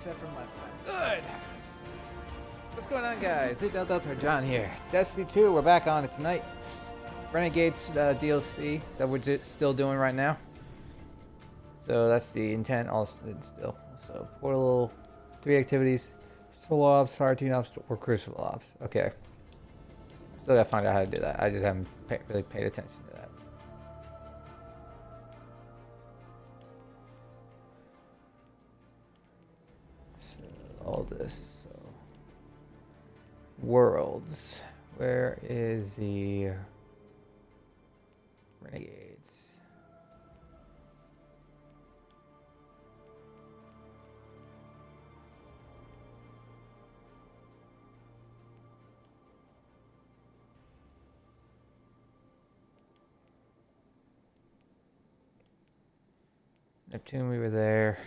except from last time. Good! What's going on, guys? Hey, Delta John here. Destiny 2, we're back on it tonight. Renegade's DLC that we're still doing right now. So that's the intent also still. So portal, 3 activities, solo ops, fire team ops, or crucible ops. Okay. Still gotta find out how to do that. I just haven't really paid attention to that. So all this. So worlds. Where is the Renegades? Neptune, we were there.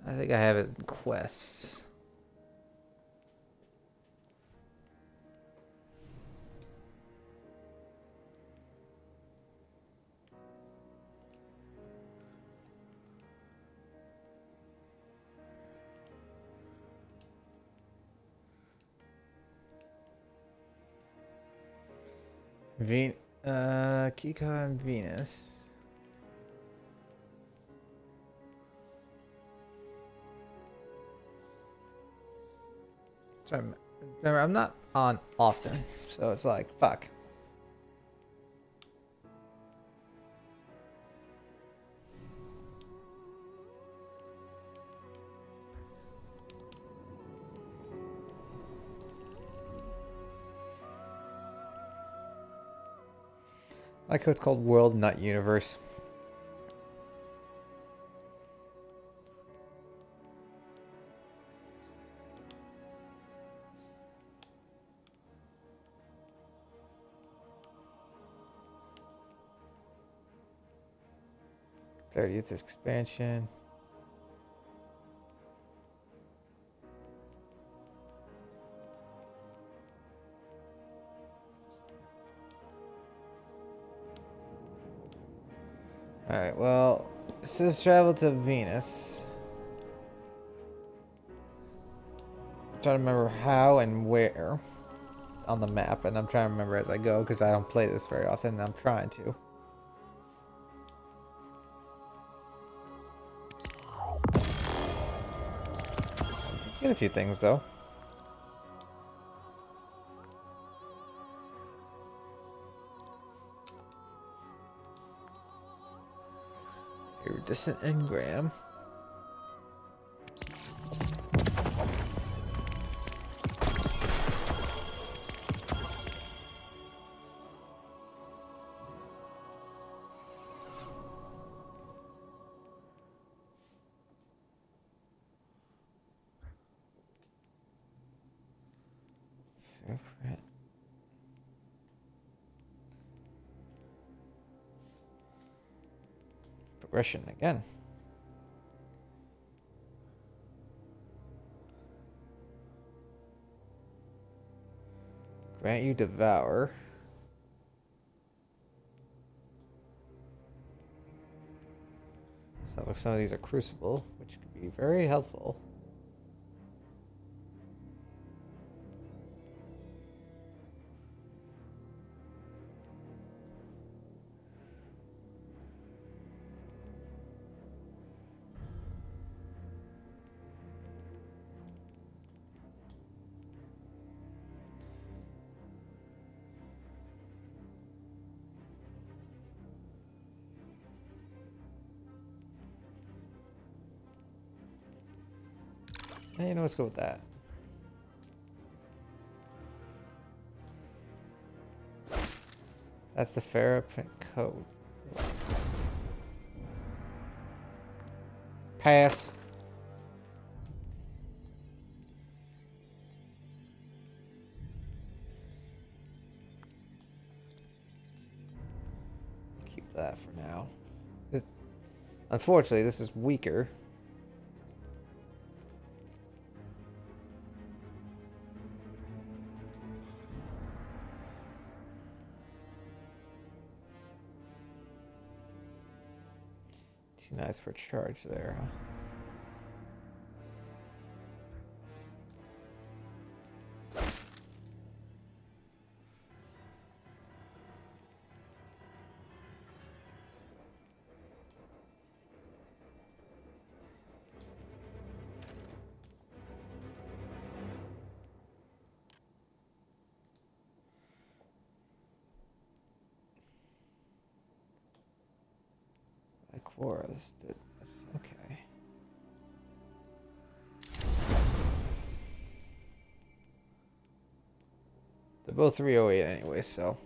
I think I have it in quests. Kika and Venus. So remember, I'm not on often, so it's like, fuck. I like how it's called World, not Universe. '30th expansion. Alright, well, it says travel to Venus. I'm trying to remember how and where on the map, and I'm trying to remember as I go because I don't play this very often, and I'm trying to. Get a few things though. Iridescent engram. Progression again. Grant you devour. Sounds like some of these are crucible, which could be very helpful. Hey, you know, let's go with that. That's the Ferroprint code. Pass. Keep that for now. Unfortunately, this is weaker. Too nice for charge there, huh? before. This did this. Okay. They're both 308 anyway, so.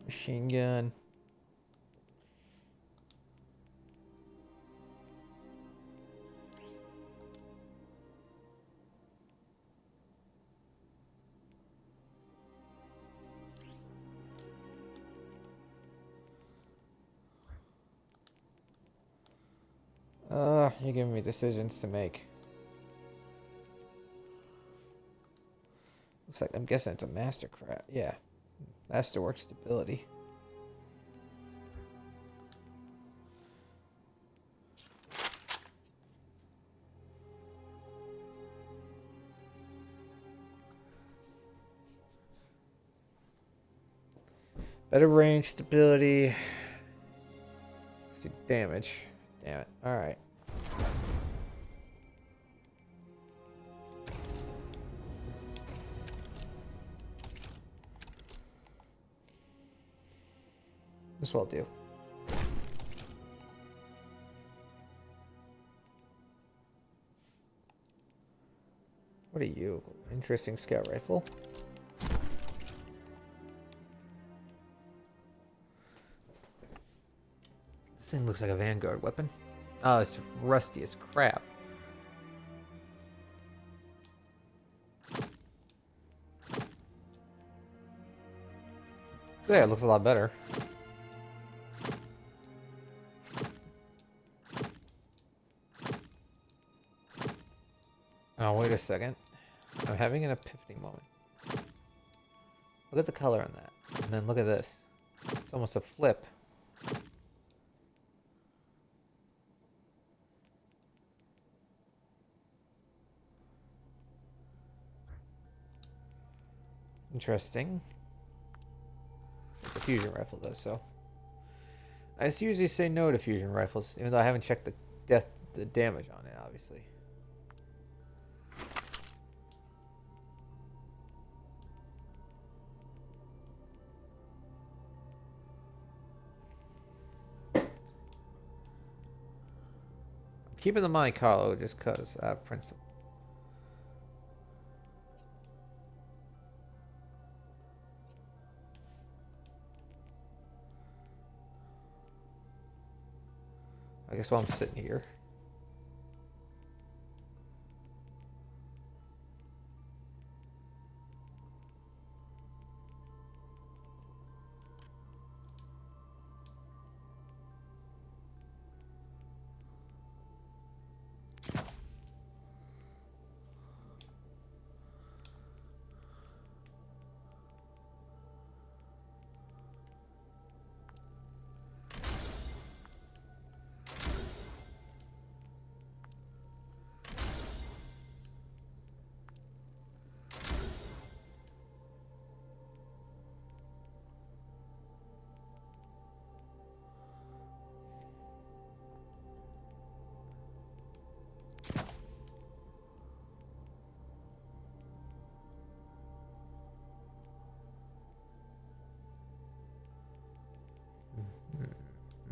Machine gun. You're giving me decisions to make. Looks like, I'm guessing it's a Mastercraft. Yeah. Masterwork stability. Better range, stability. See damage. Damn it. Alright. This will do. What are you? Interesting scout rifle. This thing looks like a Vanguard weapon. Oh, it's rusty as crap. Yeah, it looks a lot better. Oh, wait a second. I'm having an epiphany moment. Look at the color on that. And then look at this. It's almost a flip. Interesting. It's a fusion rifle though, so. I usually say no to fusion rifles, even though I haven't checked the damage on it, obviously. Keeping the Monte Carlo just because principle. I guess while I'm sitting here.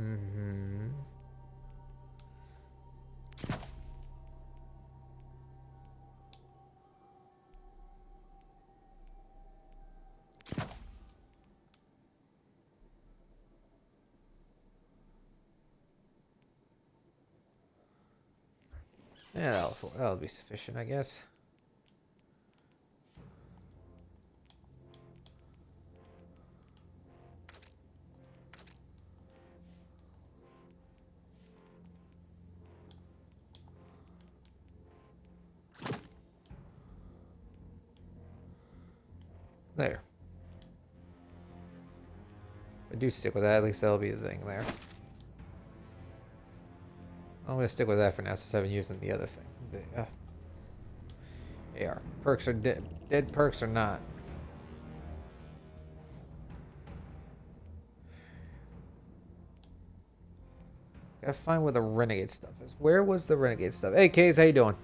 Mm-hmm. Yeah, that'll be sufficient, I guess. There. If I do stick with that, at least that'll be the thing there. I'm gonna stick with that for now since I haven't used the other thing. The AR. Perks are dead. Dead perks or not. Gotta find where the Renegade stuff is. Where was the Renegade stuff? Hey, Kays, how you doing?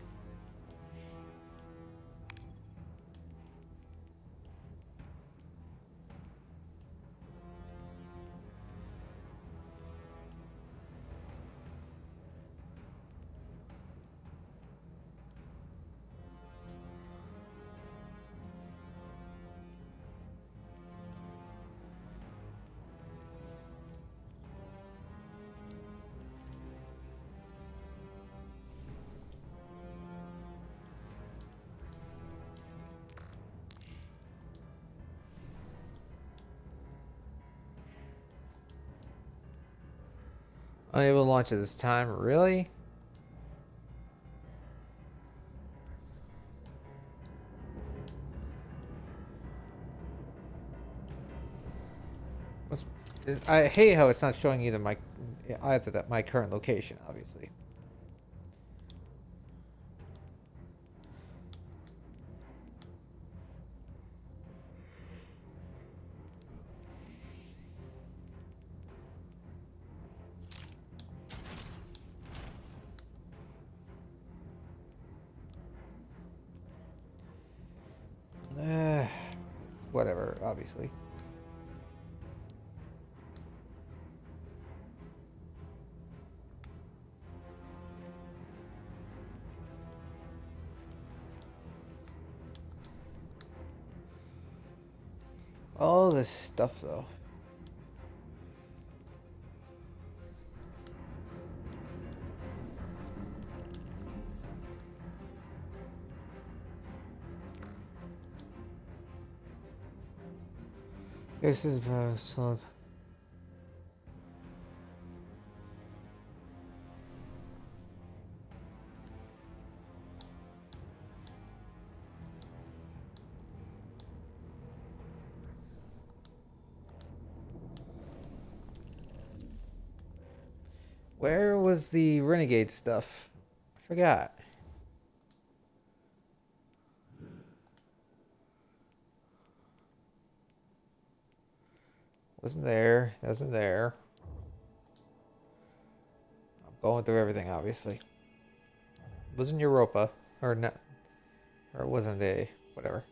Unable to launch at this time. Really? I hate how it's not showing either my current location, obviously. Whatever, obviously. All this stuff, though. This is slow. Where was the Renegade stuff? I forgot. Wasn't there. Wasn't there. I'm going through everything, obviously. Wasn't Europa. Or not. Or it wasn't a... Whatever.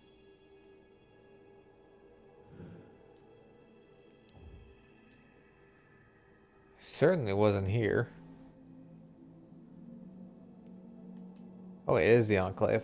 Certainly wasn't here. Oh, it is the Enclave.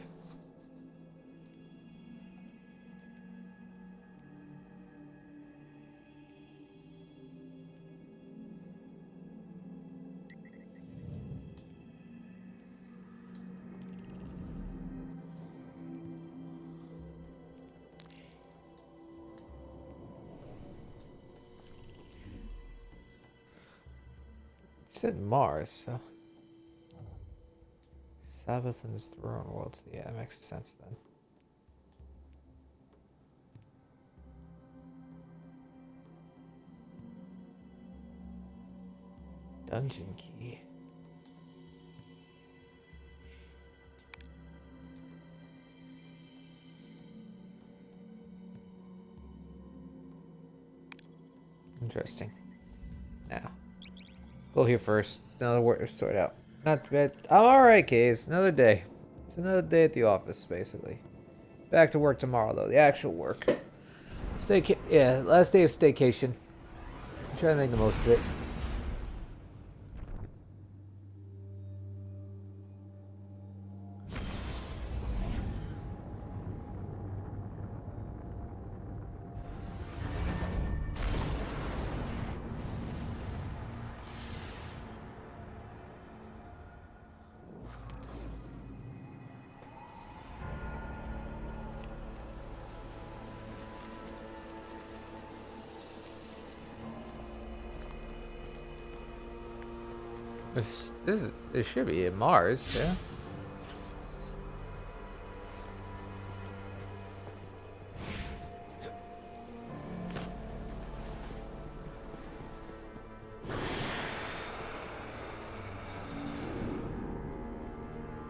It said Mars, so... Sabbath and his throne worlds. Yeah, that makes sense then. Dungeon key. Interesting. Now, go here first. Another word sort out. Not bad. Alright, Kays. Another day. It's another day at the office, basically. Back to work tomorrow, though. The actual work. Yeah, last day of staycation. Try to make the most of it. This should be at Mars, yeah.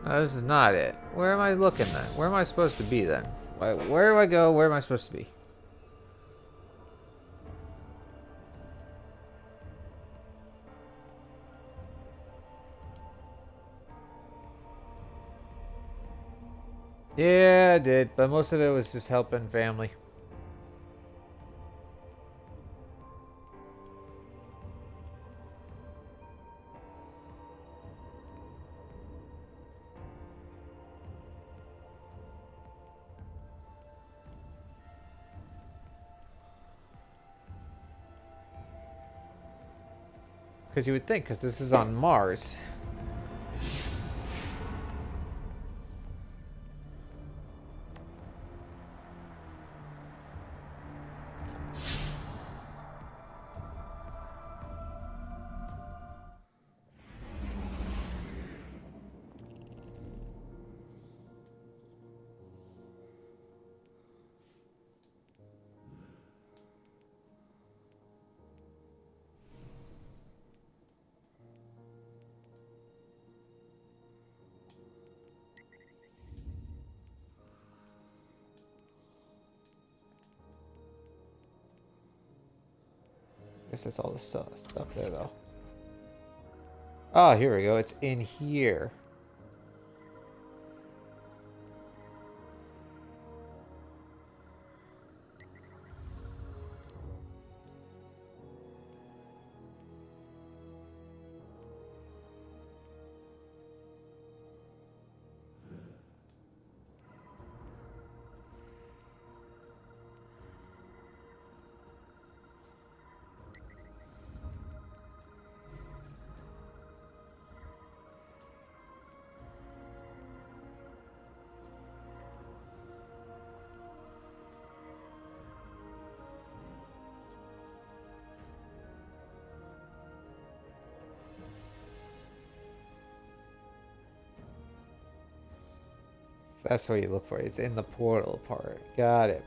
Oh, this is not it. Where am I looking then? Where am I supposed to be then? Where do I go? Where am I supposed to be? Yeah, I did, but most of it was just helping family. Because you would think, because this is on Mars. guess that's all the stuff there, though. Oh, here we go. It's in here. That's what you look for. It's in the portal part. Got it.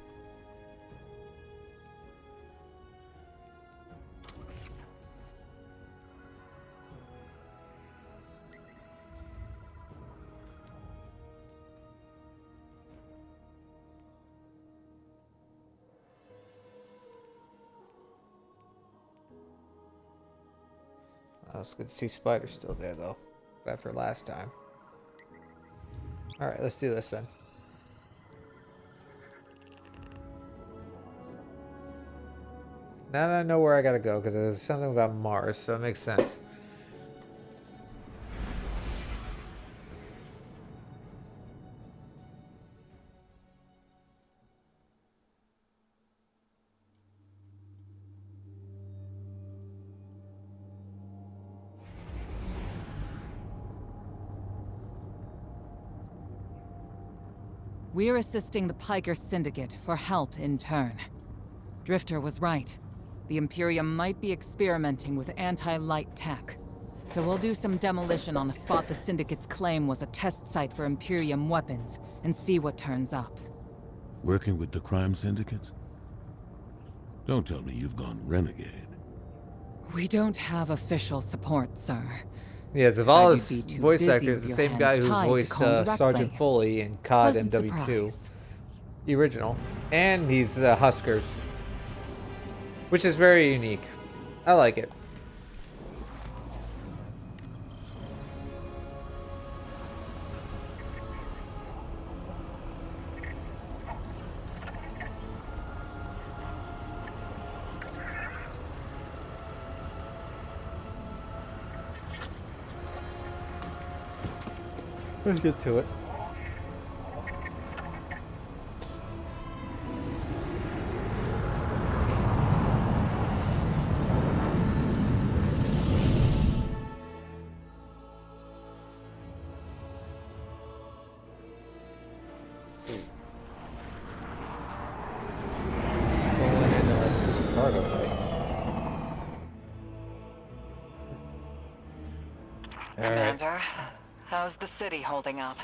Oh, it's good to see Spider still there, though. After last time. Alright, let's do this then. Now that I know where I gotta go, because there's something about Mars, so it makes sense. We're assisting the Piker Syndicate for help in turn. Drifter was right. The Imperium might be experimenting with anti-light tech. So we'll do some demolition on a spot the Syndicate's claim was a test site for Imperium weapons, and see what turns up. Working with the crime syndicates? Don't tell me you've gone renegade. We don't have official support, sir. Yeah, Zavala's voice actor is the same guy who voiced Sergeant Foley in COD MW2. The original. And he's Huskers. Which is very unique. I like it. Let's get to it. Commander, how's the city holding up?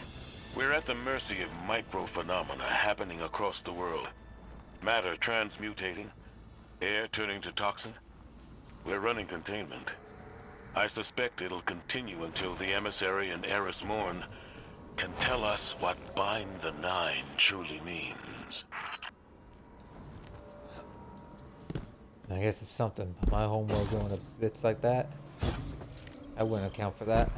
We're at the mercy of microphenomena happening across the world. Matter transmutating, air turning to toxin. We're running containment. I suspect it'll continue until the emissary and Eris Morn can tell us what Bind the Nine truly means. I guess it's something. My homeworld going to bits like that. I wouldn't account for that.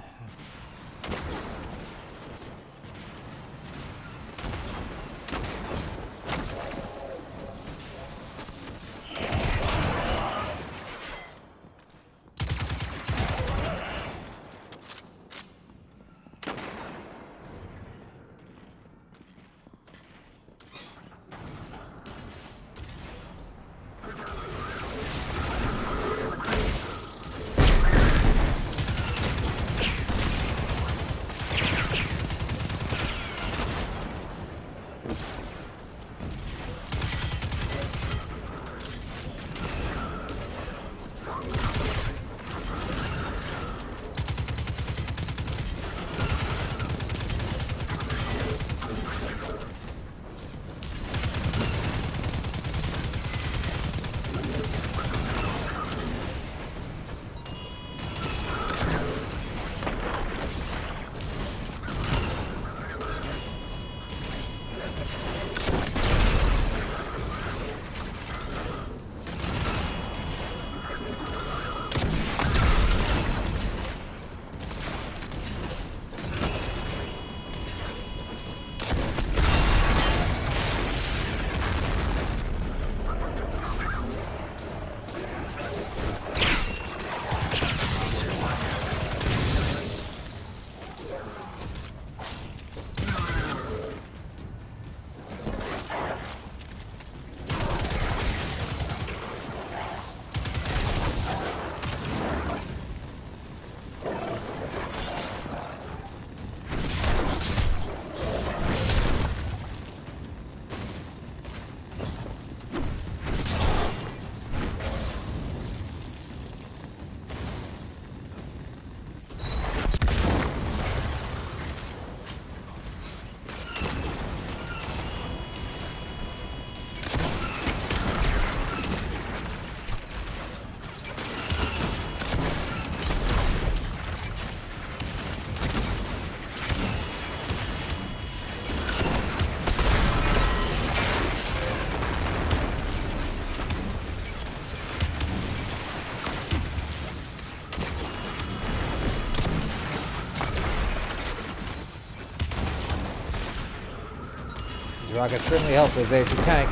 rockets certainly help as a tank.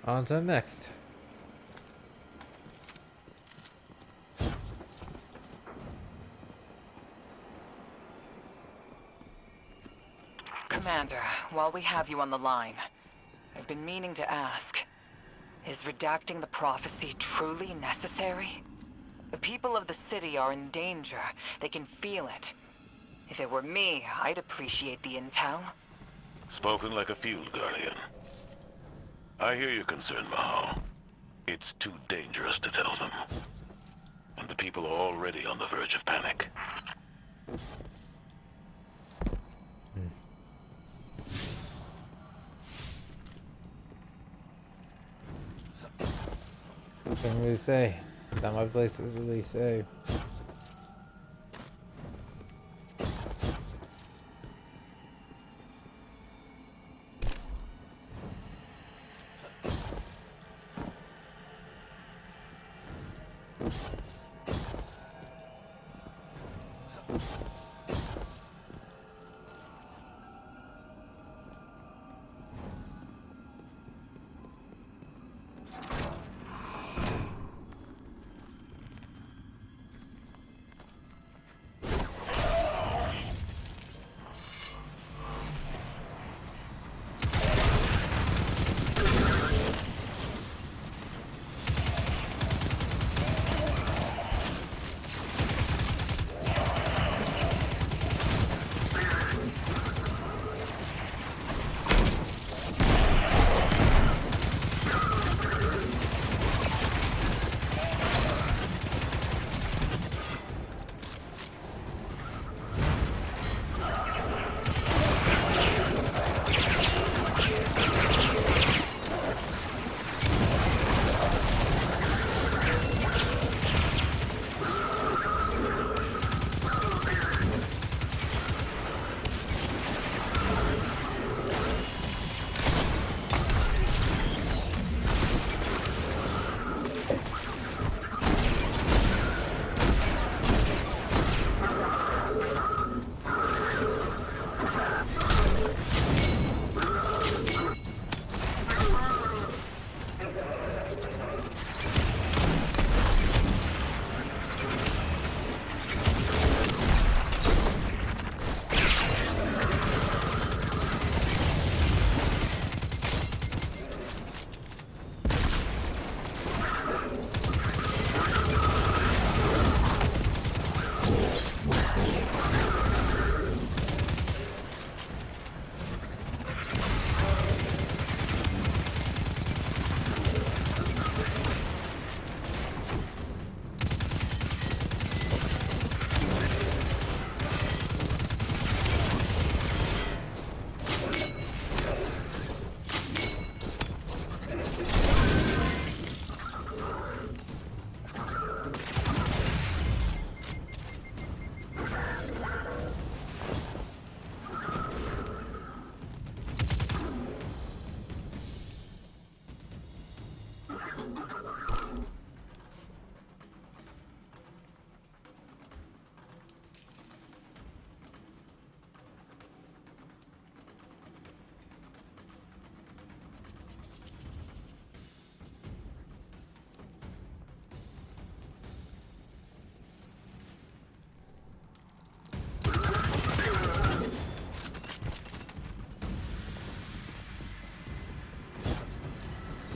On to the next. Commander, while we have you on the line, I've been meaning to ask, is redacting the prophecy truly necessary? The people of the city are in danger. They can feel it. If it were me, I'd appreciate the intel. Spoken like a field guardian. I hear your concern, Mahal. It's too dangerous to tell them. And the people are already on the verge of panic. Can't really say. Not my place is really say.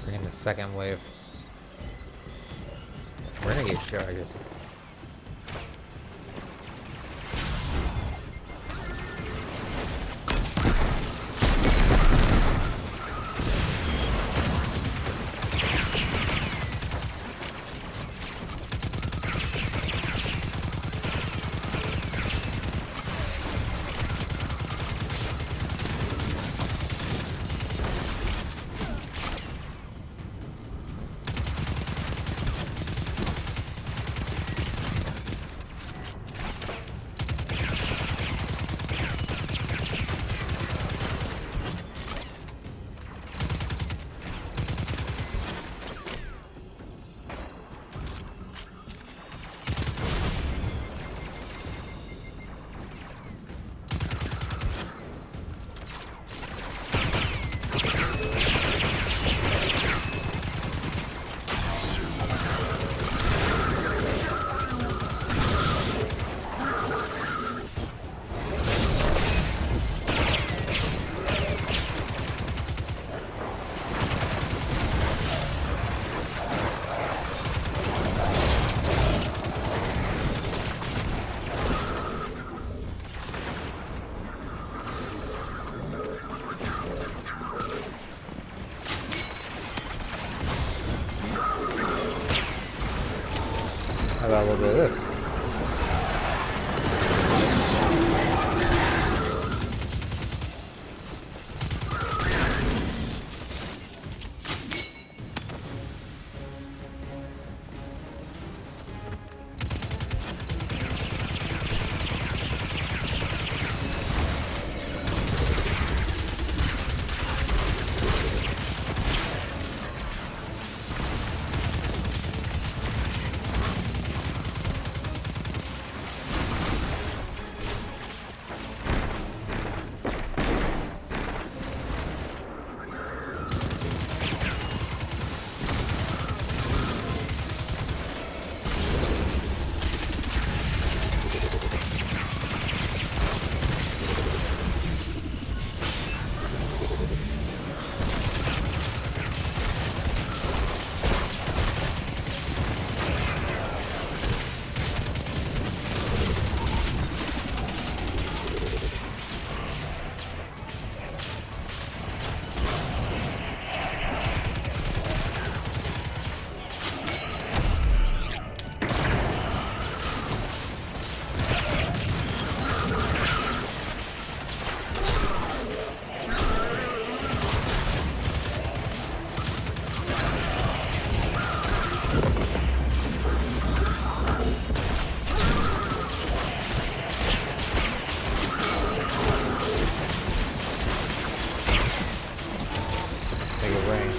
Bring in the second wave. Renegade charges. How about a little bit of this? Make it rain.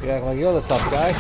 You act like you're the tough guy.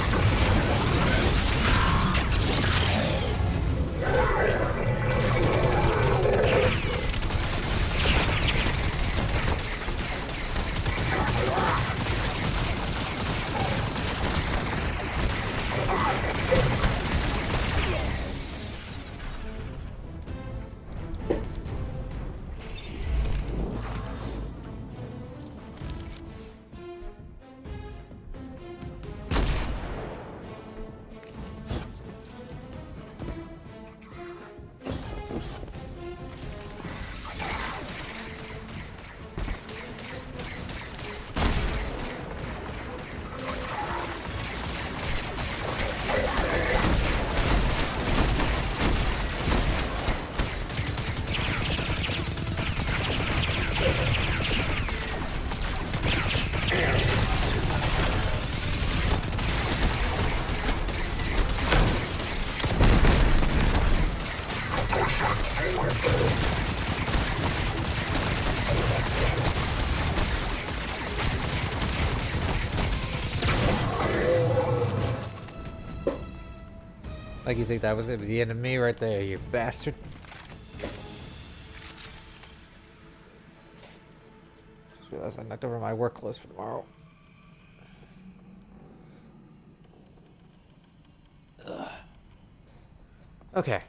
Like you think that was gonna be the end of me right there, you bastard. clothes. I knocked over my work clothes for tomorrow. Ugh. Okay.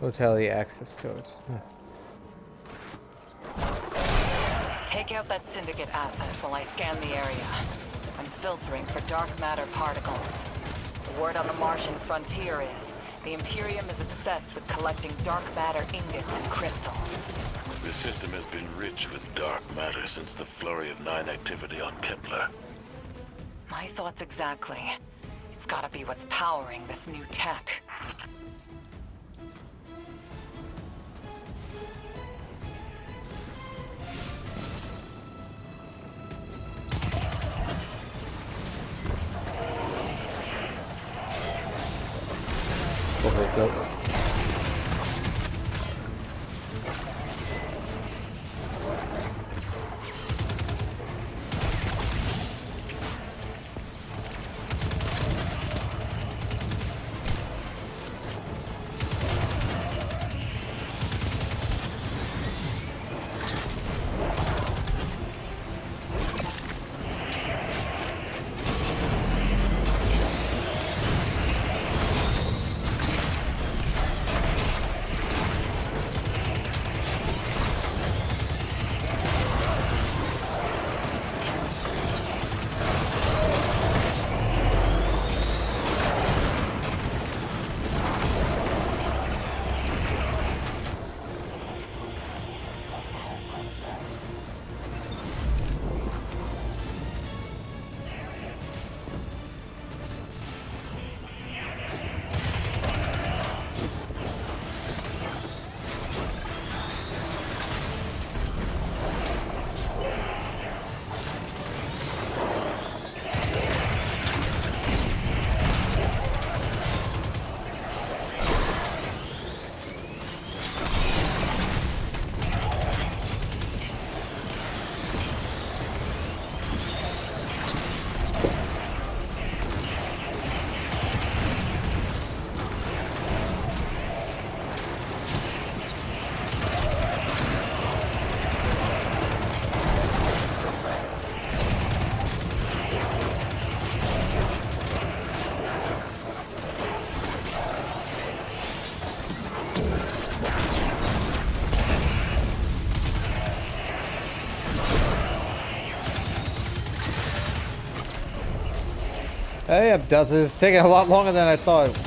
Hotel access codes. Take out that Syndicate asset while I scan the area. I'm filtering for dark matter particles. The word on the Martian frontier is the Imperium is obsessed with collecting dark matter ingots and crystals. The system has been rich with dark matter since the Flurry of 9 activity on Kepler. My thoughts exactly. It's gotta be what's powering this new tech. Hookups. Hey, this is taking a lot longer than I thought.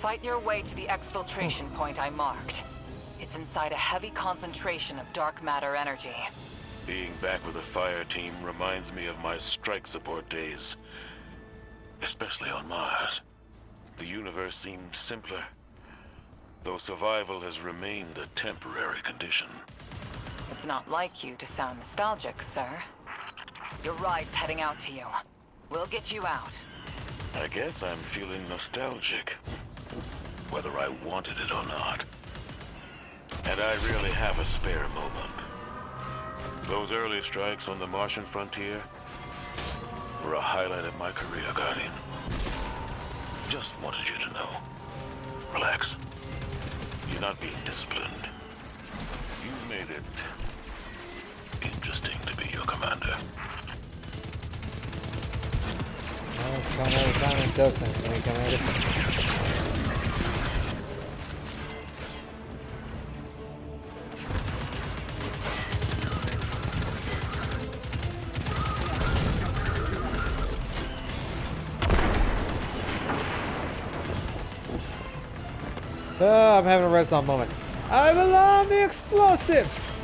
Fight your way to the exfiltration point I marked. It's inside a heavy concentration of dark matter energy. Being back with the fire team reminds me of my strike support days. Especially on Mars. The universe seemed simpler, though survival has remained a temporary condition. It's not like you to sound nostalgic, sir. Your ride's heading out to you. We'll get you out. I guess I'm feeling nostalgic, whether I wanted it or not. And I really have a spare moment. Those early strikes on the Martian frontier were a highlight of my career, Guardian. Just wanted you to know. Relax. You're not being disciplined. You've made it interesting to be your commander. Well, come every time it does things to me, Commander. I'm having a Resnov moment. I belong the explosives!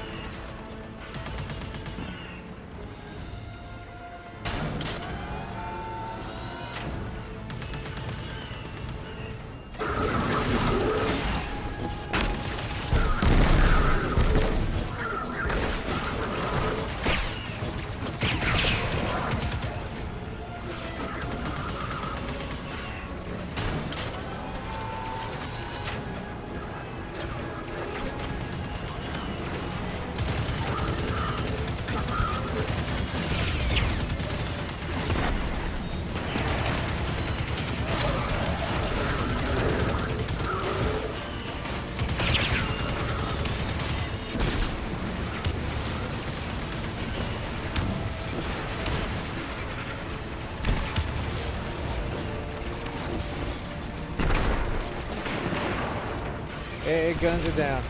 Hey, guns are down.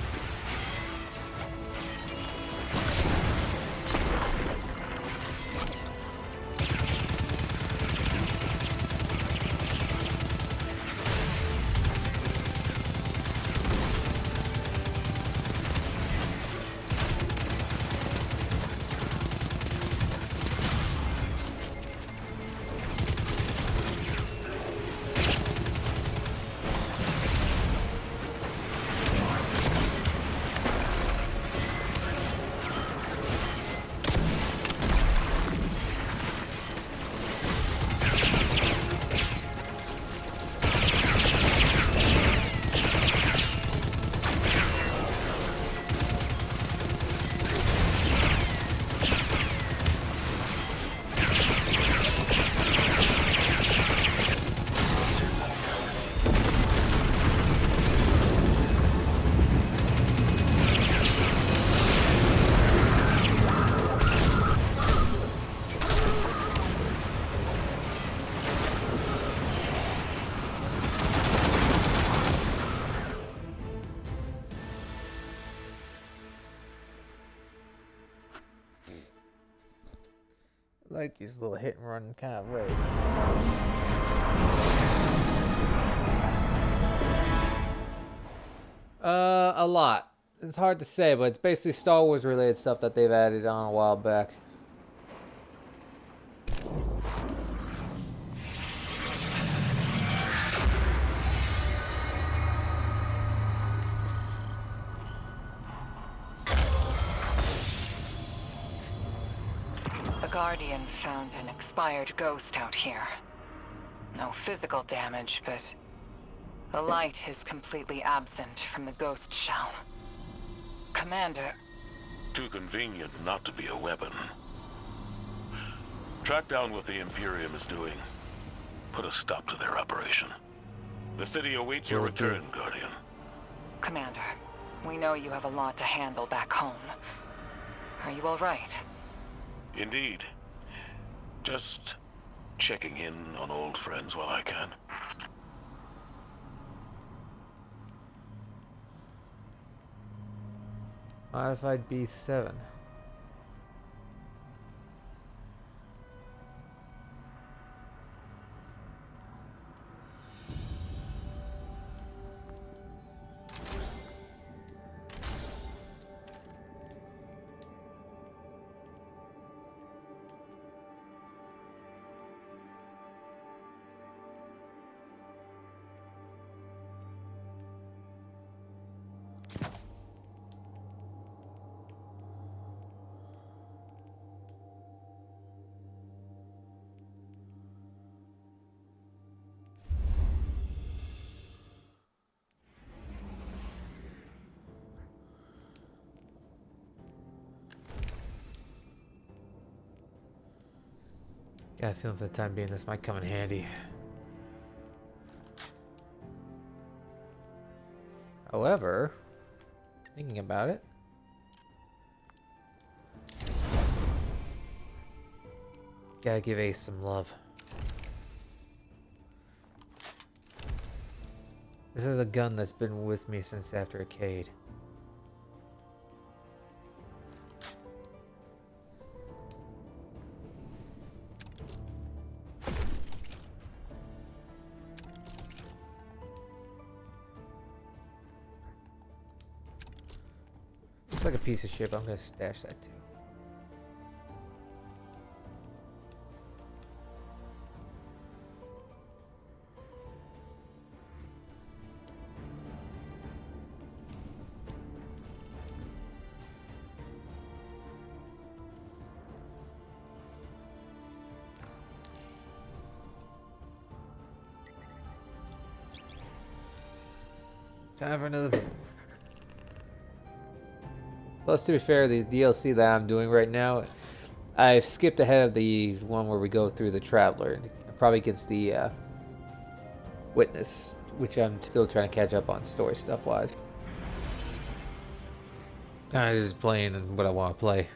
Like these little hit and run kind of raids. A lot. It's hard to say, but it's basically Star Wars related stuff that they've added on a while back. Guardian found an expired ghost out here. No physical damage, but the light is completely absent from the ghost shell. Commander... Too convenient not to be a weapon. Track down what the Imperium is doing. Put a stop to their operation. The city awaits your return, Guardian. Commander, we know you have a lot to handle back home. Are you all right? Indeed. Just checking in on old friends while I can. Modified B7. Got a feeling for the time being this might come in handy. However, thinking about it, gotta give Ace some love. This is a gun that's been with me since after Arcade. Looks like a piece of shit, but I'm gonna stash that too. Time for another visit. Plus, to be fair, the DLC that I'm doing right now, I've skipped ahead of the one where we go through the Traveler. Probably against the Witness, which I'm still trying to catch up on story stuff wise. Kind of just playing what I want to play.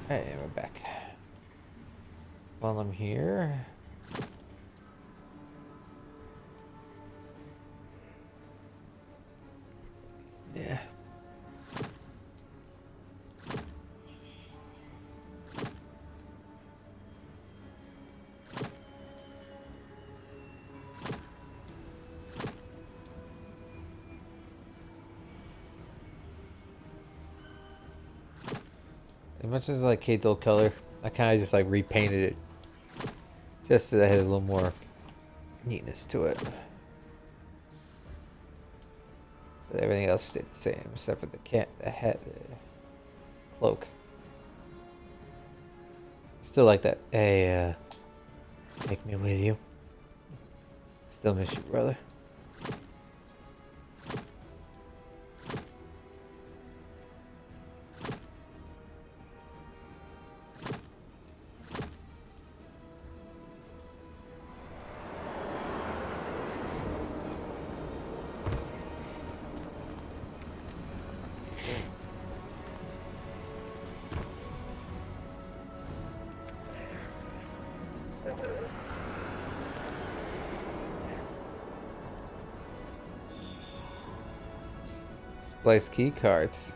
Hey, we're back. While I'm here, yeah. As much as like Kate's old color, I kind of just like repainted it just so that it had a little more neatness to it. But everything else stayed the same except for the hat, the cloak. Still like that. Hey, take me with you. Still miss you, brother. Splice key cards.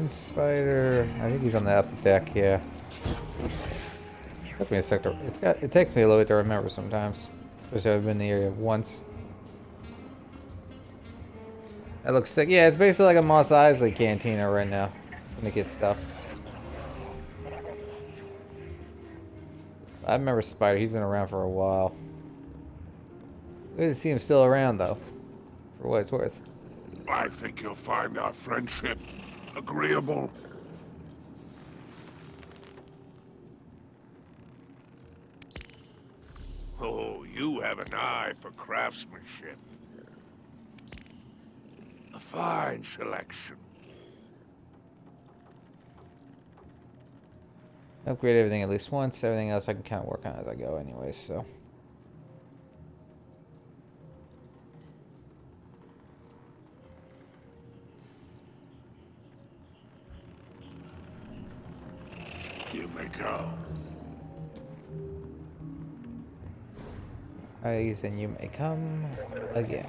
Spider, I think he's on the upper deck, yeah. Took me a sec to, it takes me a little bit to remember sometimes. Especially if I've been in the area once. That looks sick. Yeah, it's basically like a Mos Eisley cantina right now. Syndicate stuff. I remember Spider. He's been around for a while. Good to see him still around, though. For what it's worth. I think you'll find our friendship agreeable. Oh, you have an eye for craftsmanship. A fine selection. Upgrade everything at least once. Everything else I can kind of work on as I go anyway, so. You may go. And you may come again.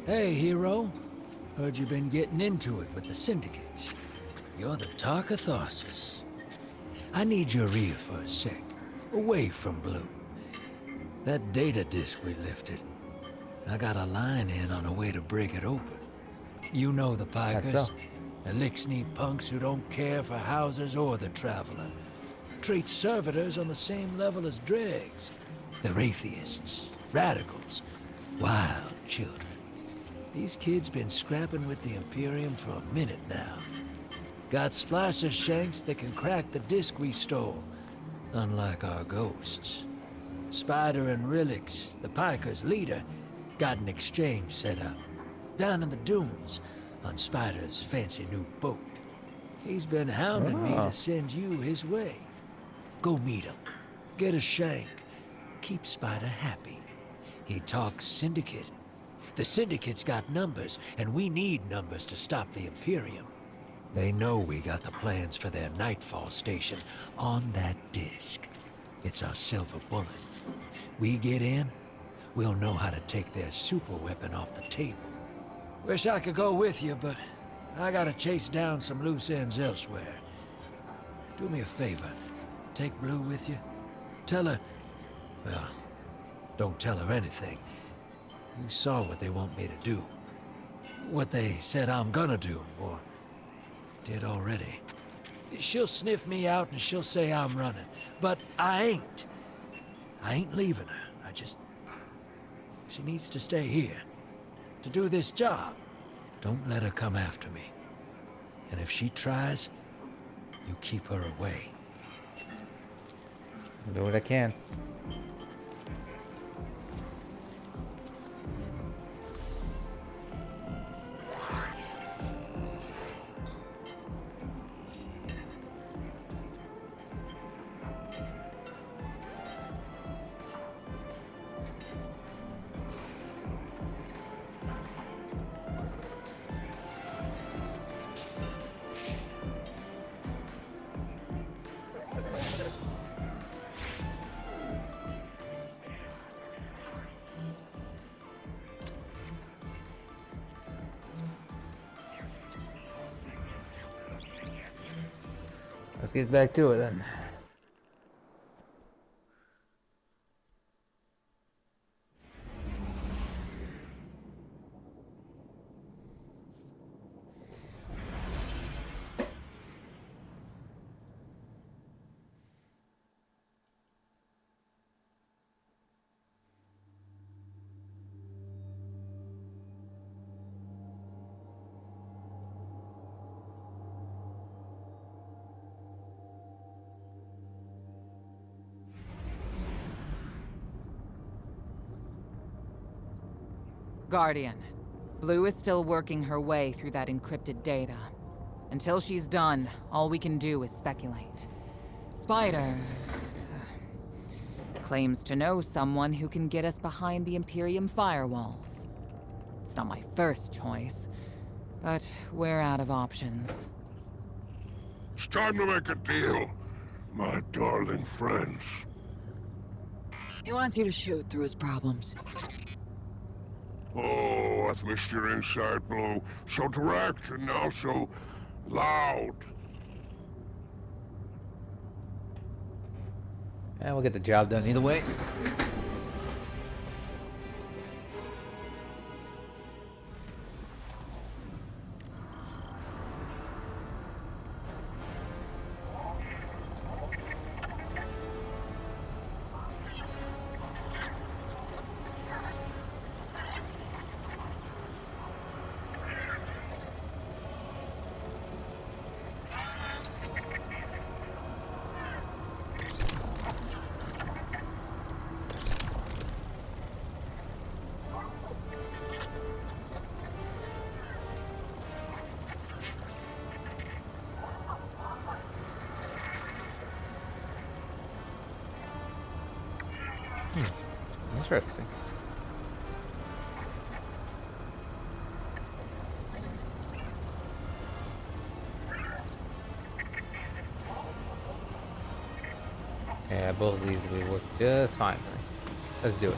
Hey, hero. Heard you've been getting into it with the syndicates. You're the talk of Tharsis. I need your ear for a sec, away from Blue. That data disk we lifted. I got a line in on a way to break it open. You know the Pikers. That's so. Elixir punks who don't care for houses or the traveler. Treat servitors on the same level as dregs. They're atheists, radicals, wild children. These kids been scrapping with the Imperium for a minute now. Got splicer shanks that can crack the disc we stole, unlike our ghosts. Spider and Relix, the Pikers' leader, got an exchange set up, down in the dunes, on Spider's fancy new boat. He's been hounding me to send you his way. Go meet him, get a shank, keep Spider happy. He talks Syndicate. The Syndicate's got numbers, and we need numbers to stop the Imperium. They know we got the plans for their Nightfall station on that disc. It's our silver bullet. We get in, we'll know how to take their super weapon off the table. Wish I could go with you, but I gotta chase down some loose ends elsewhere. Do me a favor. Take Blue with you. Tell her... well, don't tell her anything. You saw what they want me to do. What they said I'm gonna do, or did already. She'll sniff me out and she'll say I'm running. But I ain't. I ain't leaving her. She needs to stay here. To do this job. Don't let her come after me. And if she tries, you keep her away. I'll do what I can. Let's get back to it then. Guardian. Blue is still working her way through that encrypted data. Until she's done, all we can do is speculate. Spider... claims to know someone who can get us behind the Imperium firewalls. It's not my first choice, but we're out of options. It's time to make a deal, my darling friends. He wants you to shoot through his problems. Oh, I've missed your inside, Blue. So direct and now so loud. And we'll get the job done either way. Interesting. Yeah, both of these will work just fine for me. Let's do it.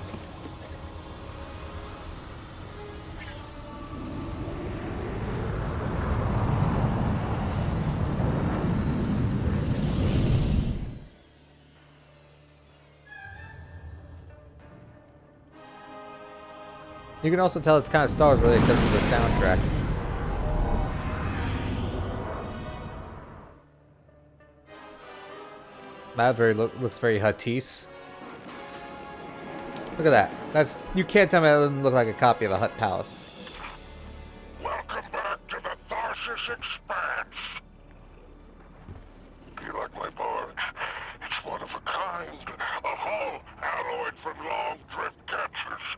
You can also tell it's kind of Star Wars related because of the soundtrack. That looks very Huttese. Look at that. That's, you can't tell me that doesn't look like a copy of a Hutt palace. Welcome back to the Tharsis Expanse. Do you like my barge? It's one of a kind. A hull alloyed from long drift captures.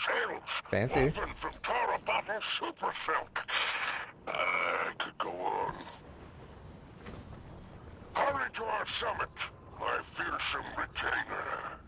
Sails Fancy. woven from Tara bottle super silk. I could go on. Hurry to our summit, my fearsome retainer.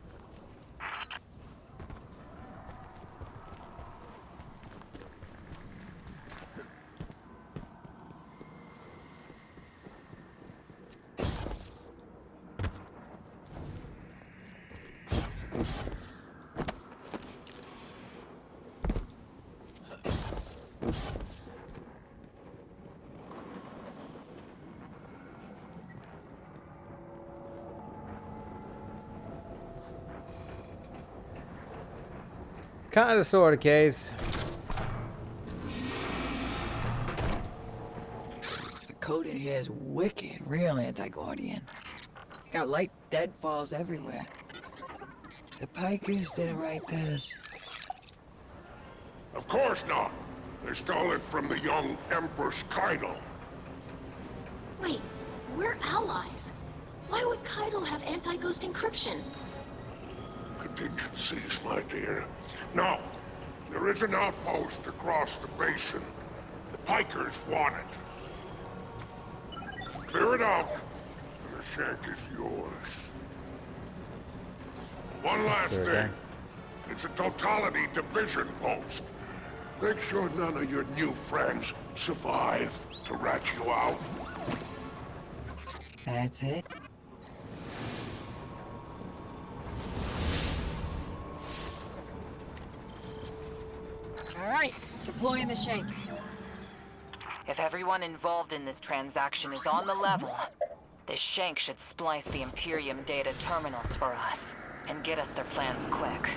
Kind of, sort of, case. The code in here is wicked, real anti-Guardian. Got light deadfalls everywhere. The Pikers didn't write this. Of course not. They stole it from the young Empress Kynal. Wait, we're allies. Why would Kydal have anti-ghost encryption? Contingencies, my dear. No, there is an outpost across the basin. The Pikers want it. Clear it out, and the shank is yours. One last sir, thing. gang. It's a totality division post. Make sure none of your new friends survive to rat you out. That's it? Alright, deploying the shank. If everyone involved in this transaction is on the level, this shank should splice the Imperium data terminals for us and get us their plans quick.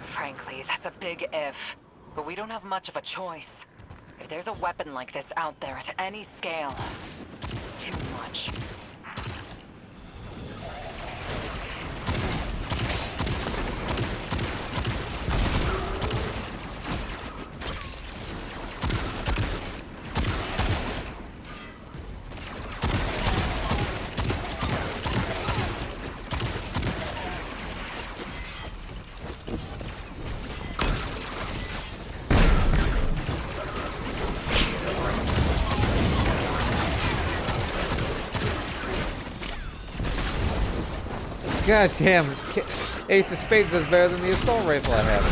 Frankly, that's a big if, but we don't have much of a choice. If there's a weapon like this out there at any scale, it's too much. God damn, Ace of Spades is better than the assault rifle I have.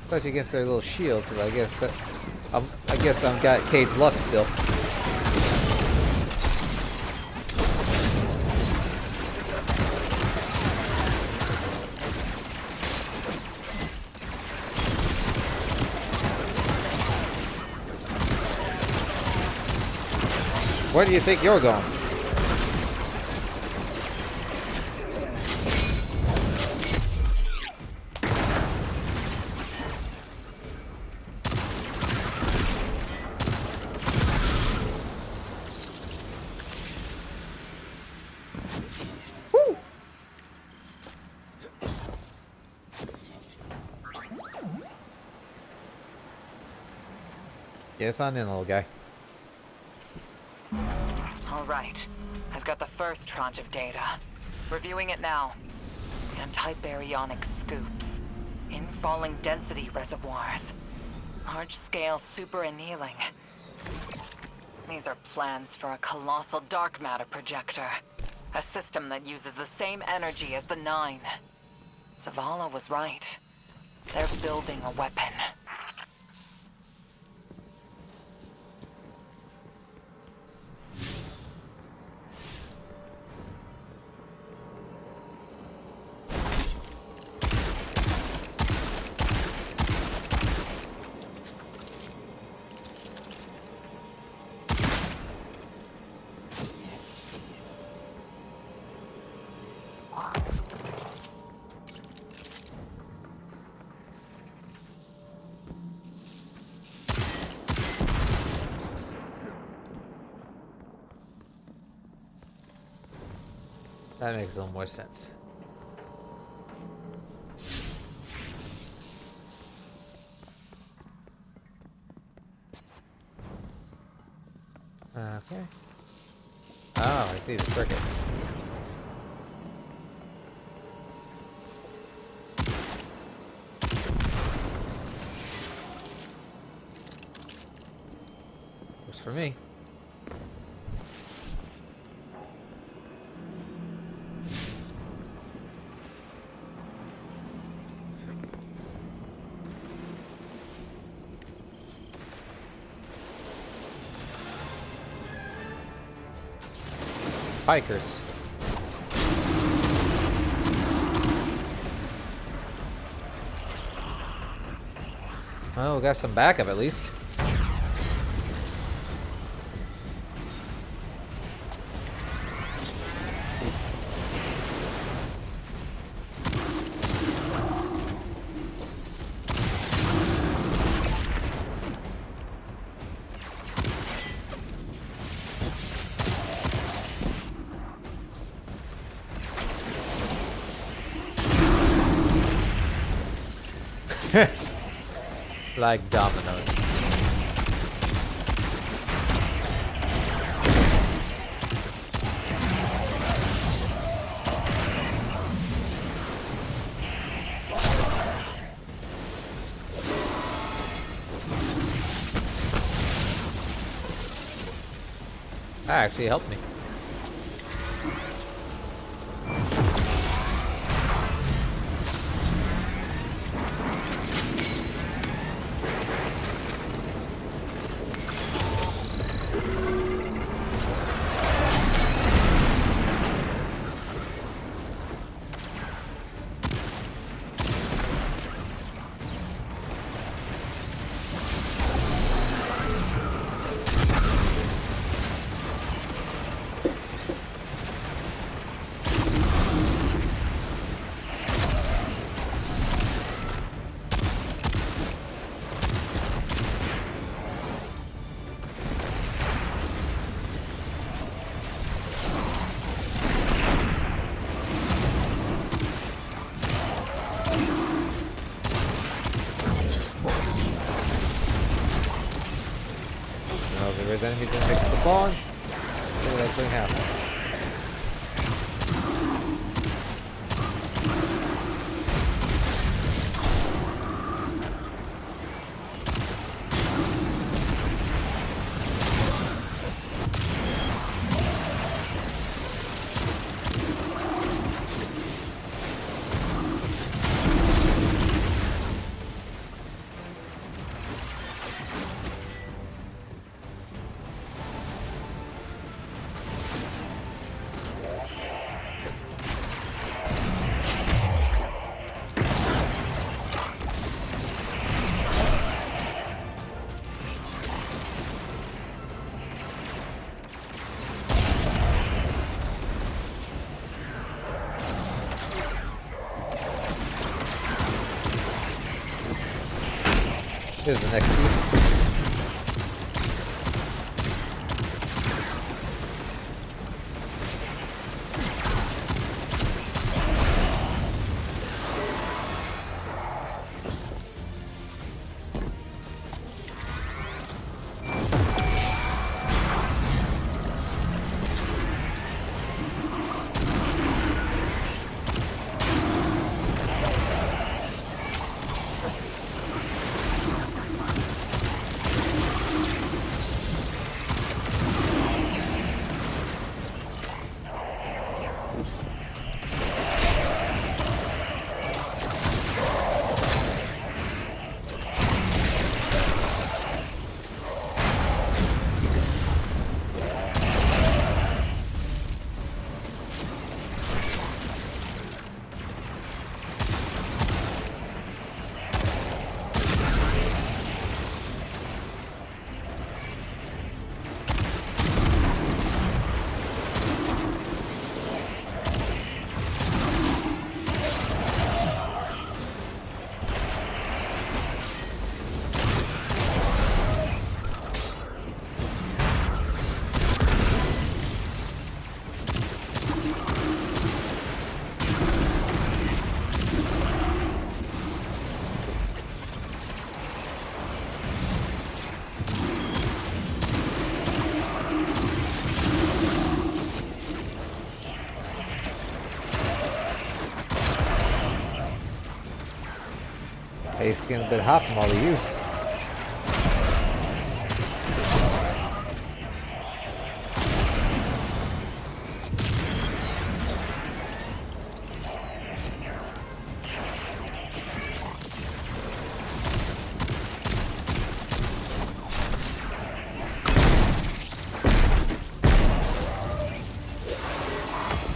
Especially against their little shields, but I guess I've got Cade's luck still. Where do you think you're going? Woo! Yes, I'm in, little guy. All right. I've got the first tranche of data. Reviewing it now. Anti-baryonic scoops. Infalling density reservoirs. Large-scale super annealing. These are plans for a colossal dark matter projector. A system that uses the same energy as the Nine. Zavala was right. They're building a weapon. That makes a little more sense. Okay. Oh, I see the circuit. Works for me. Hikers. Well, we got some backup at least. Like dominoes. That actually helped me. There's enemies that fix the ball. See what's going to happen. Here's the next piece. Hey, it's getting a bit hot from all the use.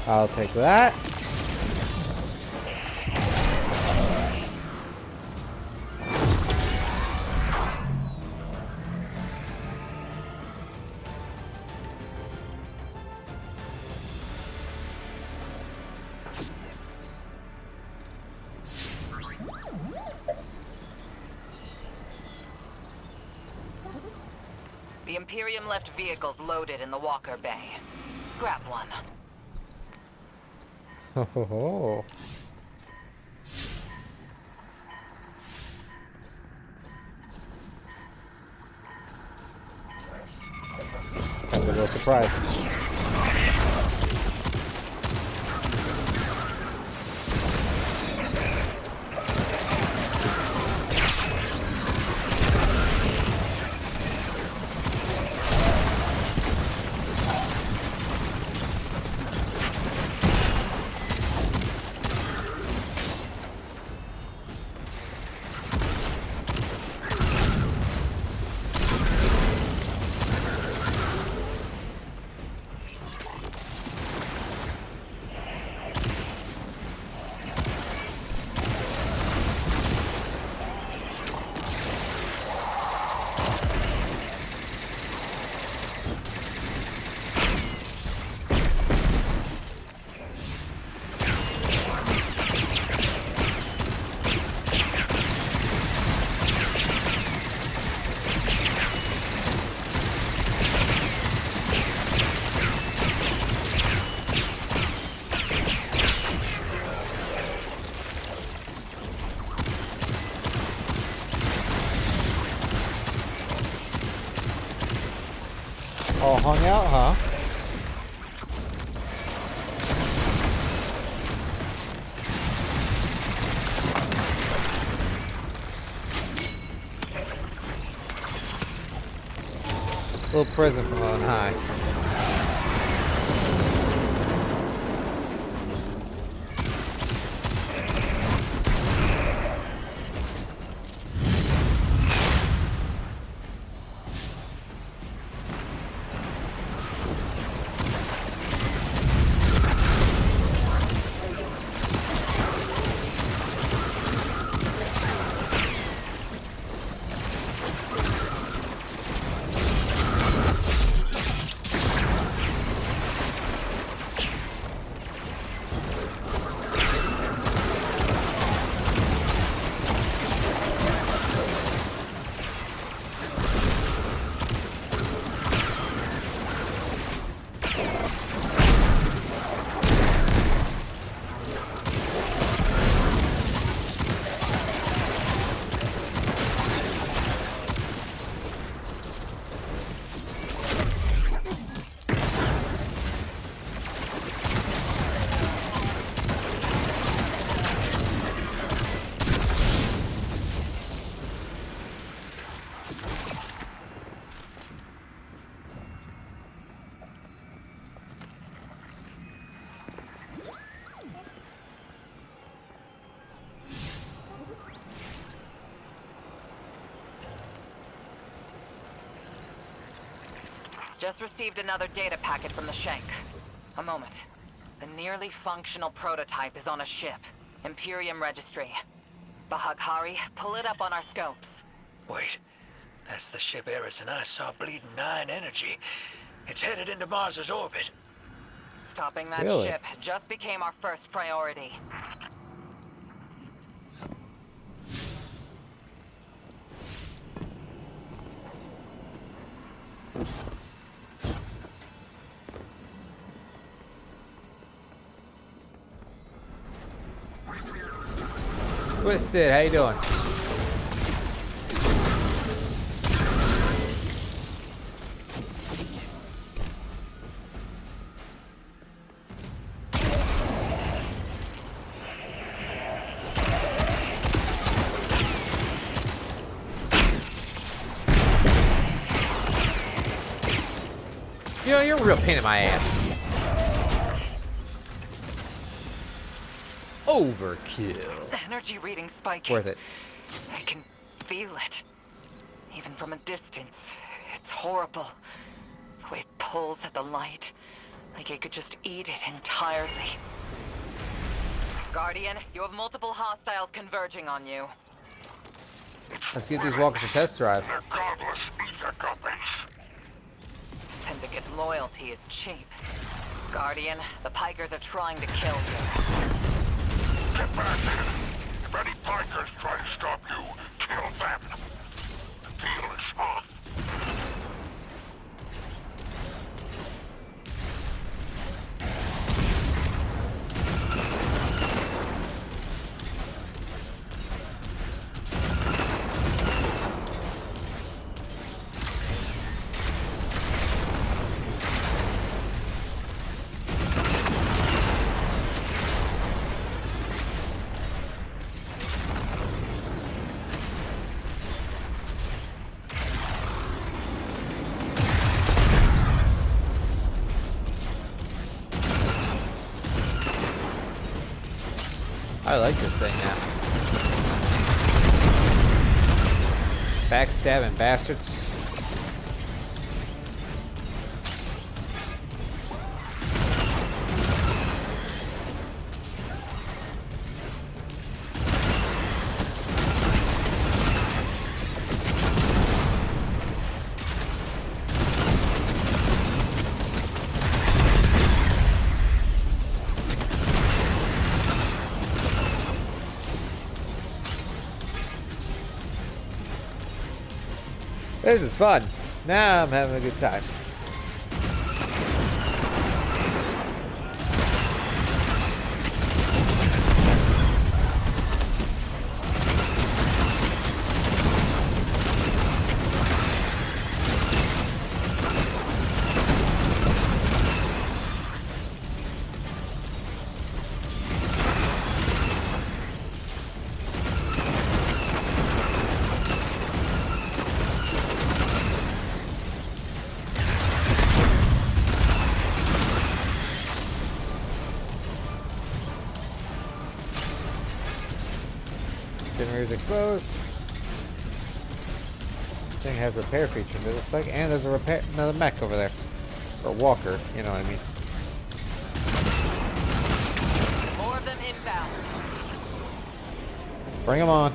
I'll take that. The Imperium left vehicles loaded in the Walker Bay. Grab one. Ho ho ho. That was a little surprise. All hung out, huh? Little present from on high. Just received another data packet from the Shank. A moment. The nearly functional prototype is on a ship. Imperium Registry. Bahaghari, pull it up on our scopes. Wait, that's the ship Eris and I saw bleeding 9 energy. It's headed into Mars's orbit. Stopping that Really? ship just became our first priority. Twisted, how you doing? you're a real pain in my ass. Overkill. The energy reading spike. Worth it. I can feel it. Even from a distance. It's horrible. The way it pulls at the light. Like it could just eat it entirely. Guardian, you have multiple hostiles converging on you. Let's give these walkers a test drive. They're godless Ithaca base. Syndicate's loyalty is cheap. Guardian, the Pikers are trying to kill you. Get back. If any Pikers try to stop you, kill them. The deal is off. I like this thing now. Backstabbing bastards. This is fun. Now I'm having a good time. Generators exposed. Thing has repair features, it looks like, and there's another mech over there. Or walker, you know what I mean. More of them inbound. Bring them on.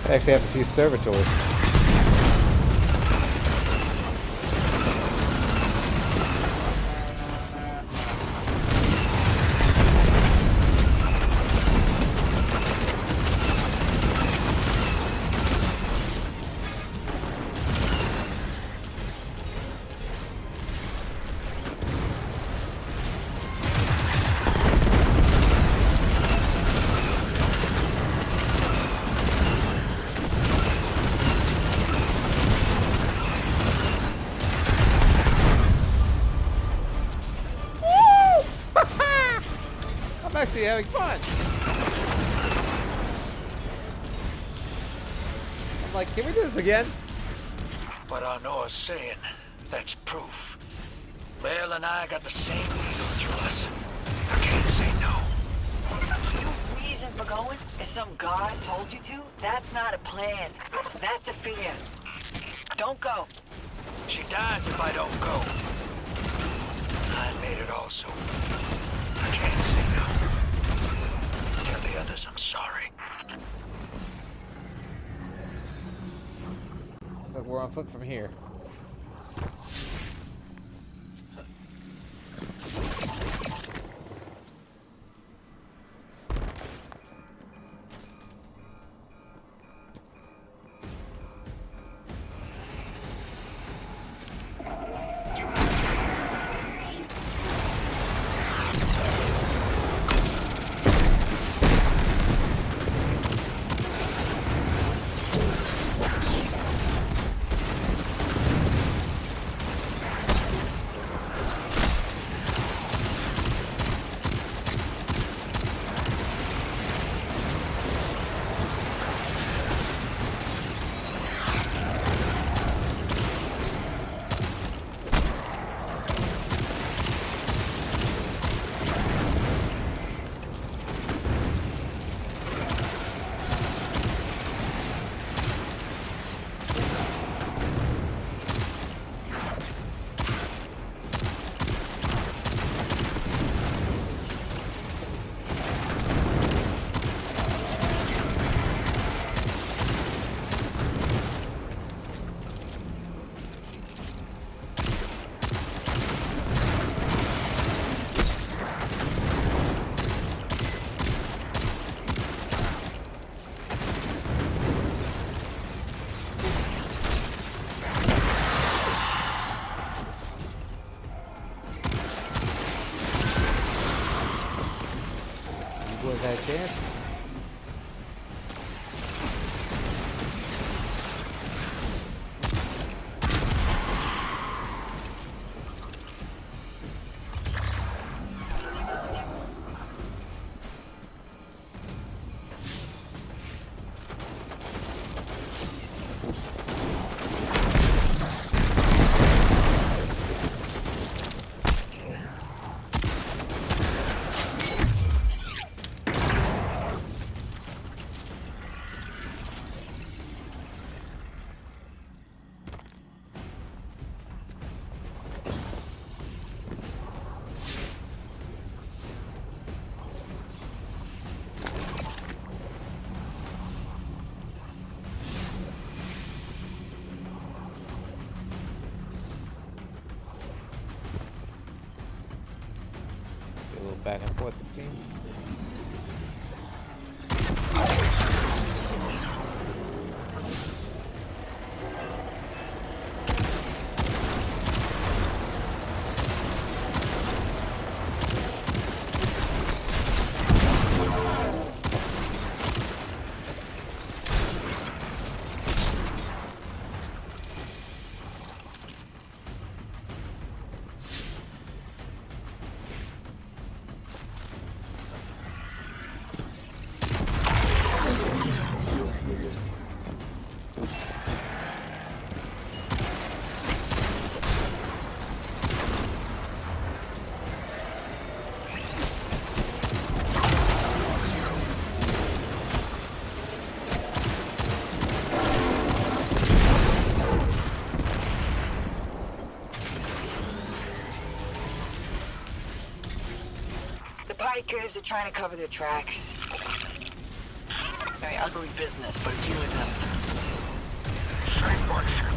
I actually have a few servitors. I'm actually having fun. I'm like, can we do this again? But I know a saying, that's proof. Mel and I got the same needle through us. I can't say no. Your reason for going is some god told you to? That's not a plan. That's a fear. Don't go. She dies if I don't go. I made it also. I can't say no. Till brothers, I'm sorry. But we're on foot from here. Was that a chance? A little back and forth, it seems. Bikers are trying to cover their tracks. Very ugly business, but a few of them. Save my ship,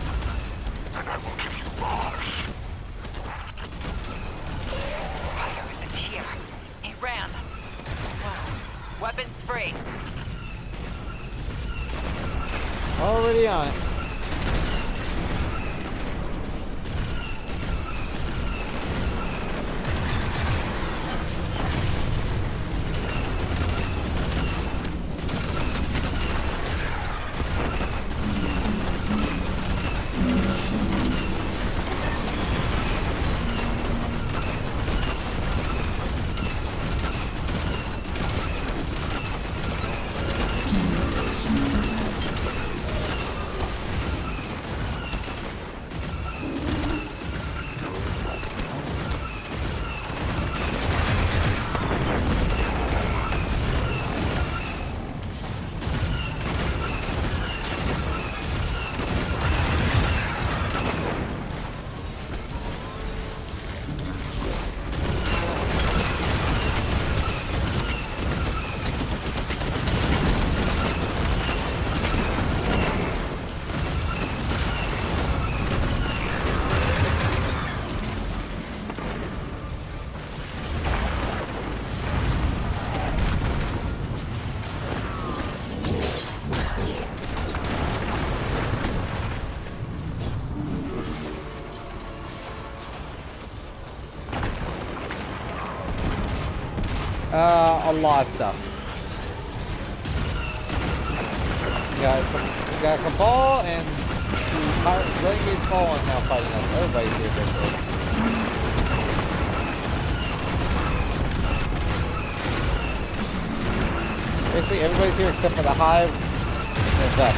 and I will give you Mars. Spider isn't here. He ran. Wow. Weapons free. Already on it. A lot of stuff. We got Cabal and the Renegade Fallen now fighting us. Everybody's here basically. Basically, everybody's here except for the Hive and Vex.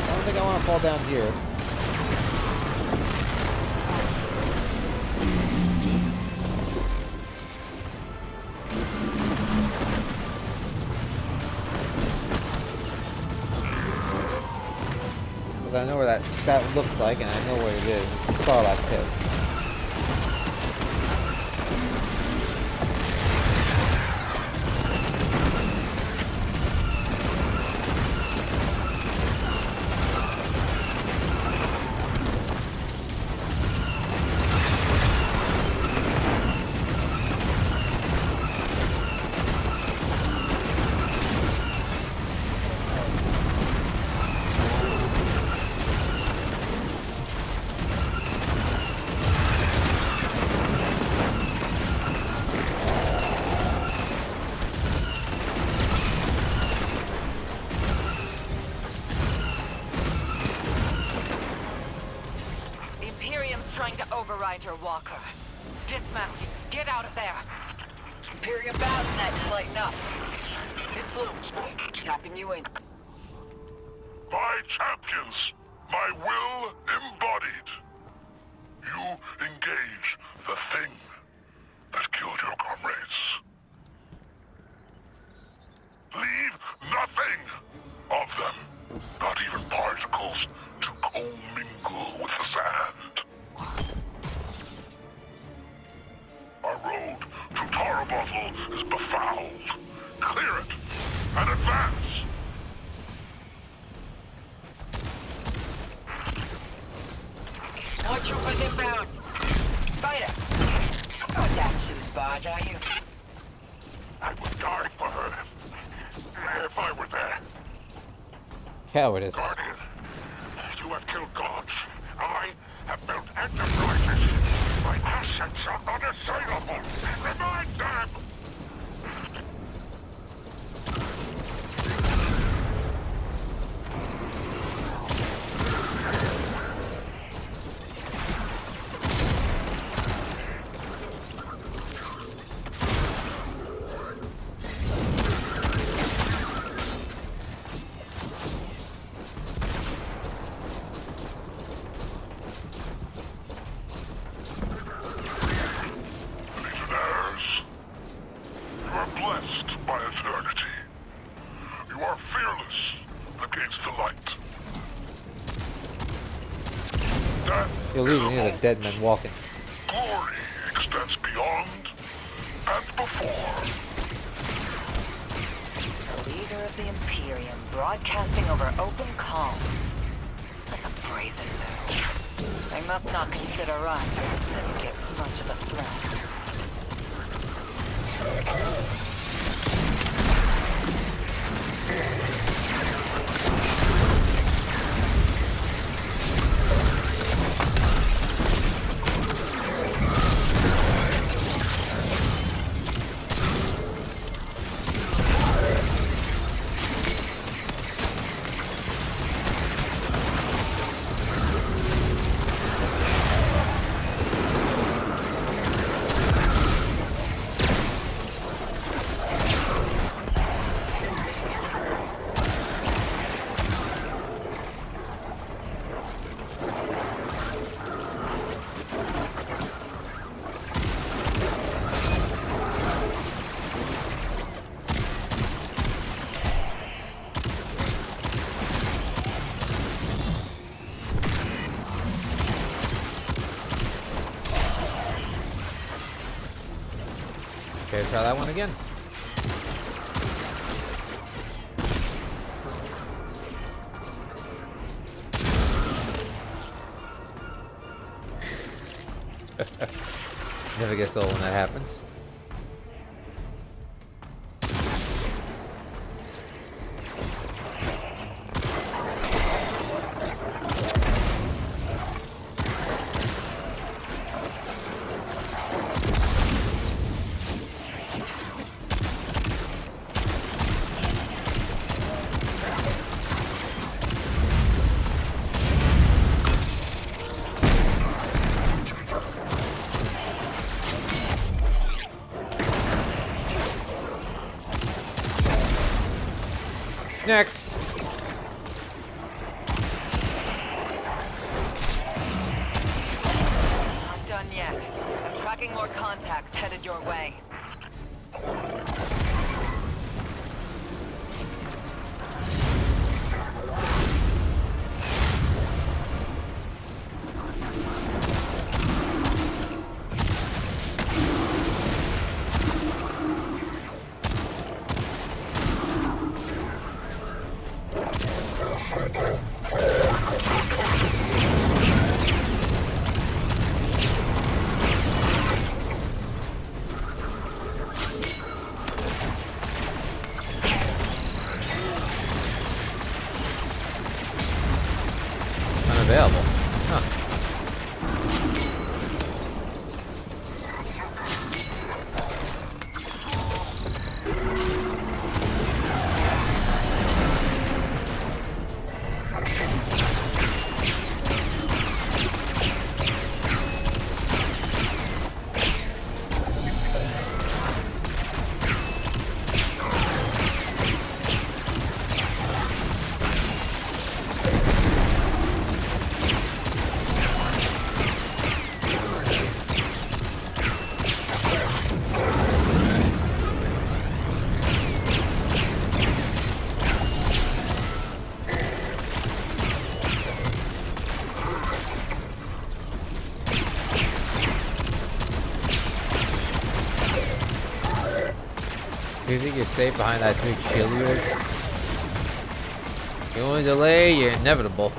I don't think I want to fall down here. Because I know where that looks like, and I know what it is. It's a Starlight Pit. Overrider Walker. Dismount. Get out of there. Imperium Battle Net is lighting up. It's Luke. Tapping you in. My champions, my will embodied. You engage the thing that killed your comrades. Leave nothing of them, not even particles, to commingle with the sand. Our road to Tarabothel is befouled. Clear it and advance. More troopers inbound. Spider. Not that shit's barge, are you? I would die for her if I were there. Cowardice. Guardian, you have killed gods. I have built enterprises. My assets are unassailable. Remind them! You'll even hear the dead men walking. Glory extends beyond and before. The leader of the Imperium broadcasting over open comms. That's a brazen move. They must not consider us or the syndicates much of a threat. Okay, try that one again. Never gets old when that happens. Next. Not done yet. I'm tracking more contacts headed your way. Unavailable. Huh. Do you think you're safe behind that big shield of yours? You only delay, you're inevitable.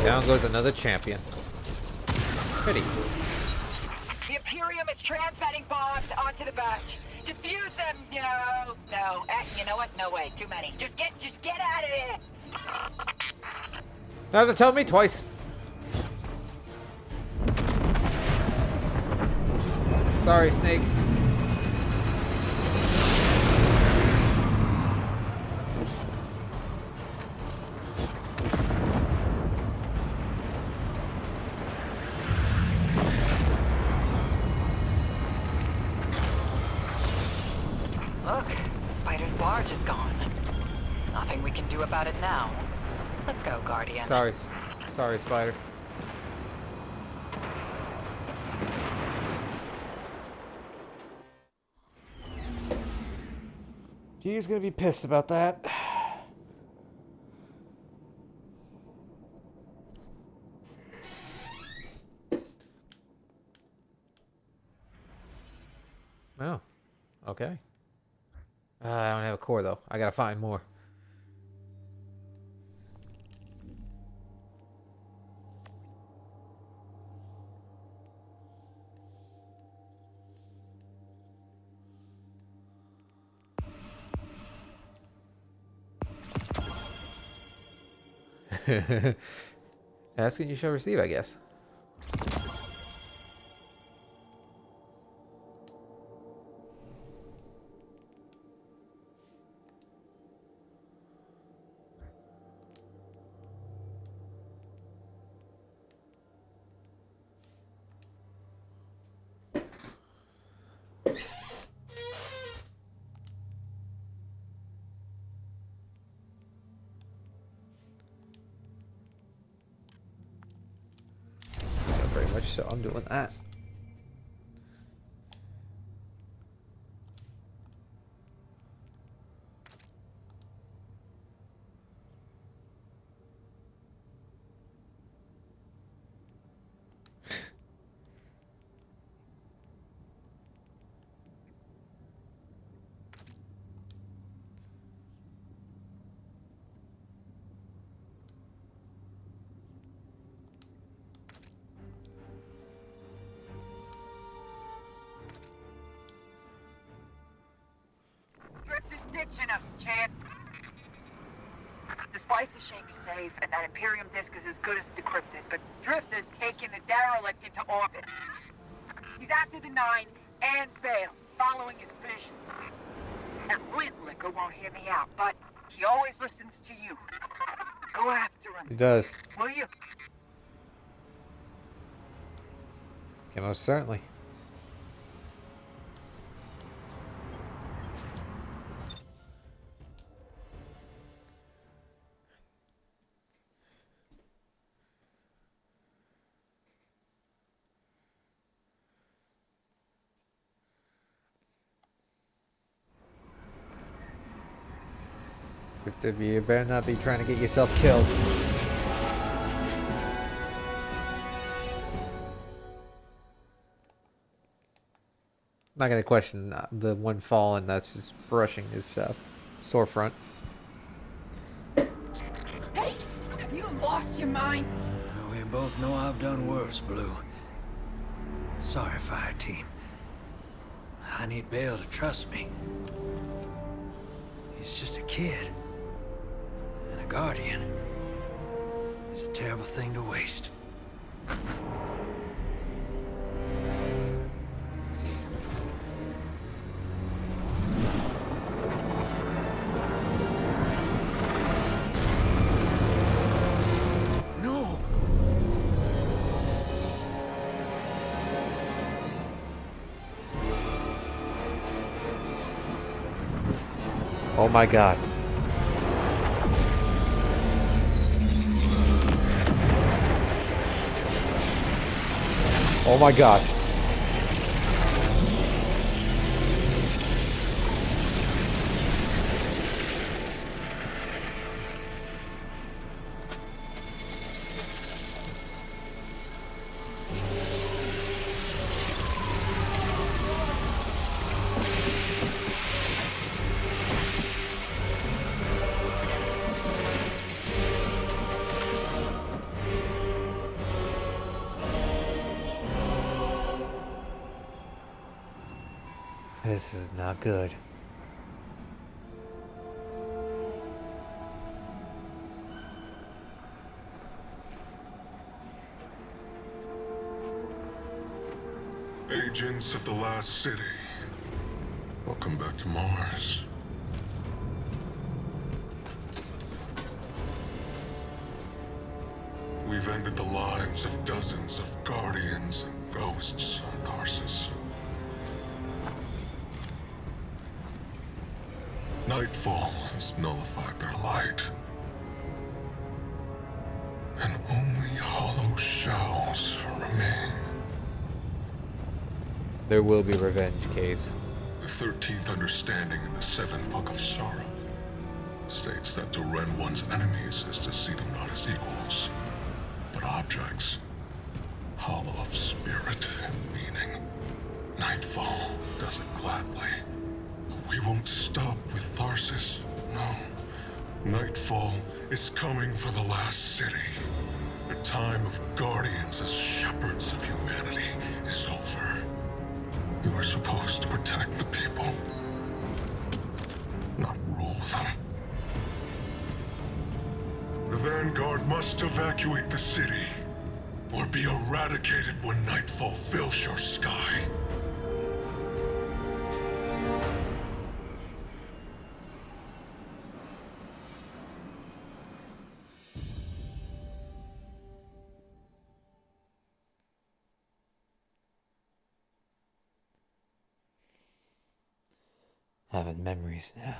Down goes another champion. Pretty. The Imperium is transmitting bombs onto the batch. Defuse them. No. You know what? No way. Too many. Just get out of there. Not have to tell me twice. Sorry, Snake. Look, Spider's barge is gone. Nothing we can do about it now. Let's go, Guardian. Sorry, Spider. He's gonna be pissed about that. Oh, okay. I don't have a core though. I gotta find more. Ask and you shall receive, I guess. Very much so. I'm doing that. ditching us, Chad. The Spicer Shank's safe, and that Imperium disk is as good as decrypted, but Drifter's taking the derelict into orbit. He's after the Nine and Bale, following his vision. That lint liquor won't hear me out, but he always listens to you. Go after him. He does. Will you? Okay, most certainly. You better not be trying to get yourself killed. Not gonna question the one fallen that's just brushing his storefront. Hey! Have you lost your mind? We both know I've done worse, Blue. Sorry, fire team. I need Bale to trust me. He's just a kid. And a guardian. It's a terrible thing to waste. No! Oh my god. Oh my god. This is not good. Agents of the Last City, welcome back to Mars. We've ended the lives of dozens of Guardians and Ghosts on Tarsus. Nightfall has nullified their light. And only hollow shells remain. There will be revenge, Case. The 13th understanding in the Seventh Book of Sorrow states that to rend one's enemies is to see them not as equals, but objects, hollow of spirit and meaning. Nightfall does it gladly. We won't stop with Tharsis, no. Nightfall is coming for the Last City. The time of Guardians as shepherds of humanity is over. You are supposed to protect the people, not rule them. The Vanguard must evacuate the city, or be eradicated when Nightfall fills your sky. Having memories now.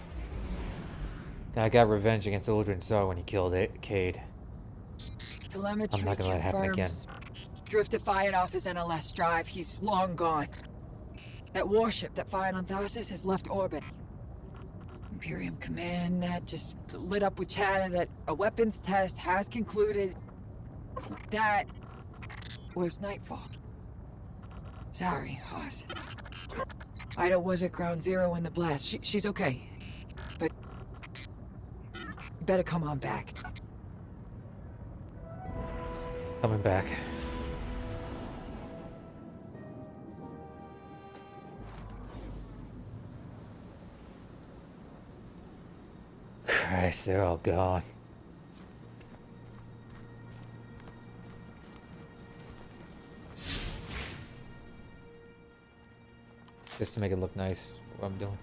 I got revenge against Uldren Sar when he killed Cade. Telemetry I'm not gonna let it happen again. confirms Drifter fired off his NLS drive. He's long gone. That warship that fired on Tharsis has left orbit. Imperium Command Net just lit up with chatter that a weapons test has concluded. That was Nightfall. Sorry, Hoss. Ida was at ground zero in the blast. She's okay. But you better come on back. Coming back. Christ, they're all gone. Just to make it look nice, what I'm doing.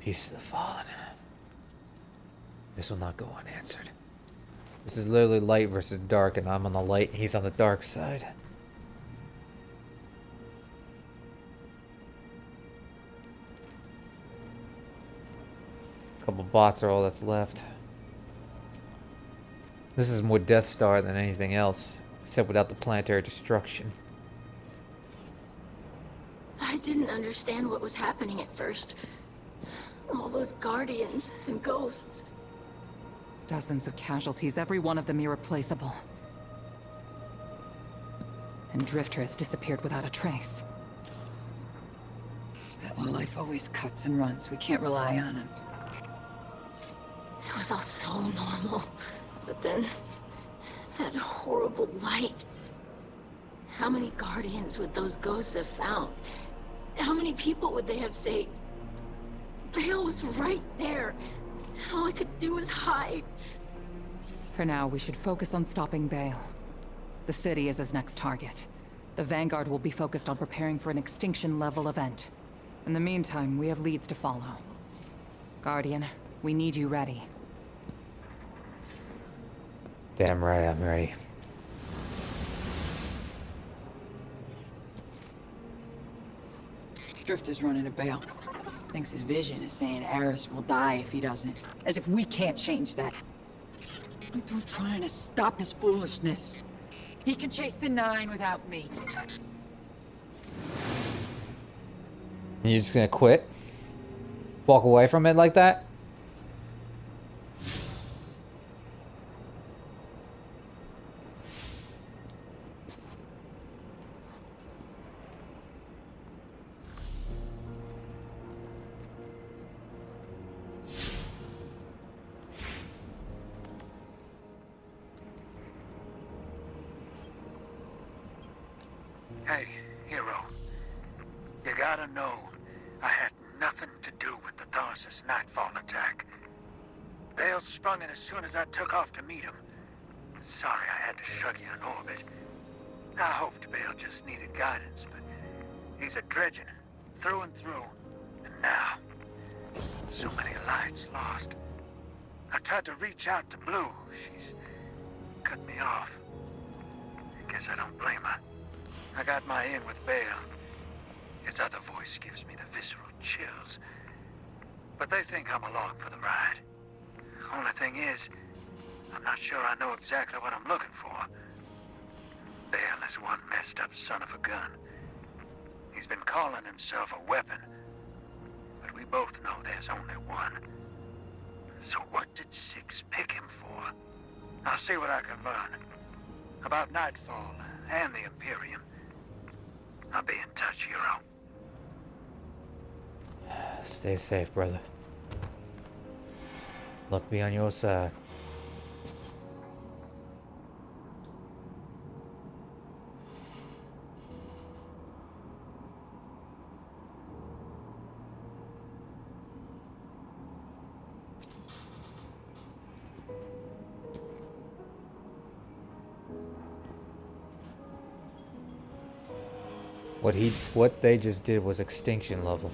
Peace to the fallen. This will not go unanswered. This is literally light versus dark, and I'm on the light, and he's on the dark side. A couple bots are all that's left. This is more Death Star than anything else, except without the planetary destruction. I didn't understand what was happening at first. All those guardians and ghosts. Dozens of casualties, every one of them irreplaceable. And Drifter has disappeared without a trace. That low life always cuts and runs. We can't rely on him. It was all so normal. But then, that horrible light. How many guardians would those ghosts have found? How many people would they have saved? Bale was right there, and all I could do was hide. For now, we should focus on stopping Bale. The city is his next target. The Vanguard will be focused on preparing for an extinction-level event. In the meantime, we have leads to follow. Guardian, we need you ready. Damn right, I'm ready. Drifter's running a Bale. Thinks his vision is saying Eris will die if he doesn't. As if we can't change that. I'm through trying to stop his foolishness. He can chase the 9 without me. And you're just gonna quit? Walk away from it like that? Hey, hero. You gotta know, I had nothing to do with the Tharsis Nightfall attack. Bale sprung it as soon as I took off to meet him. Sorry I had to shrug you in orbit. I hoped Bale just needed guidance, but he's a dredgen, through and through. And now, so many lights lost. I tried to reach out to Blue. She's cut me off. Guess I don't blame her. I got my in with Bale. His other voice gives me the visceral chills. But they think I'm along for the ride. Only thing is, I'm not sure I know exactly what I'm looking for. Bale is one messed up son of a gun. He's been calling himself a weapon. But we both know there's only one. So what did Six pick him for? I'll see what I can learn. About Nightfall and the Imperium. I'll be in touch, hero. Stay safe, brother. Luck be on your side. What they just did was extinction level.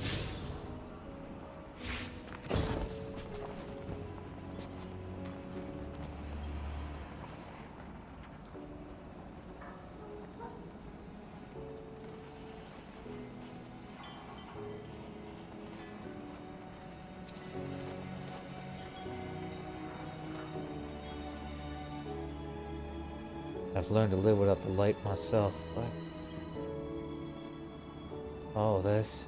I've learned to live without the light myself, but oh, this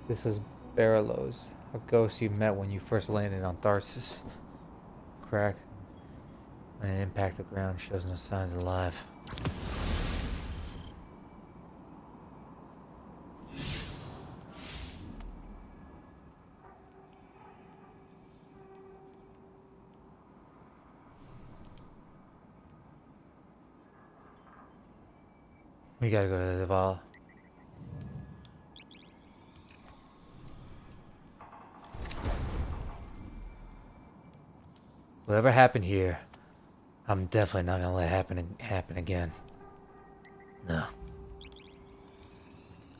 was Baralos, a ghost you met when you first landed on Tharsis. Crack. When it impacted the ground, shows no signs of life. We gotta go to the vault. Whatever happened here, I'm definitely not gonna let happen again. No.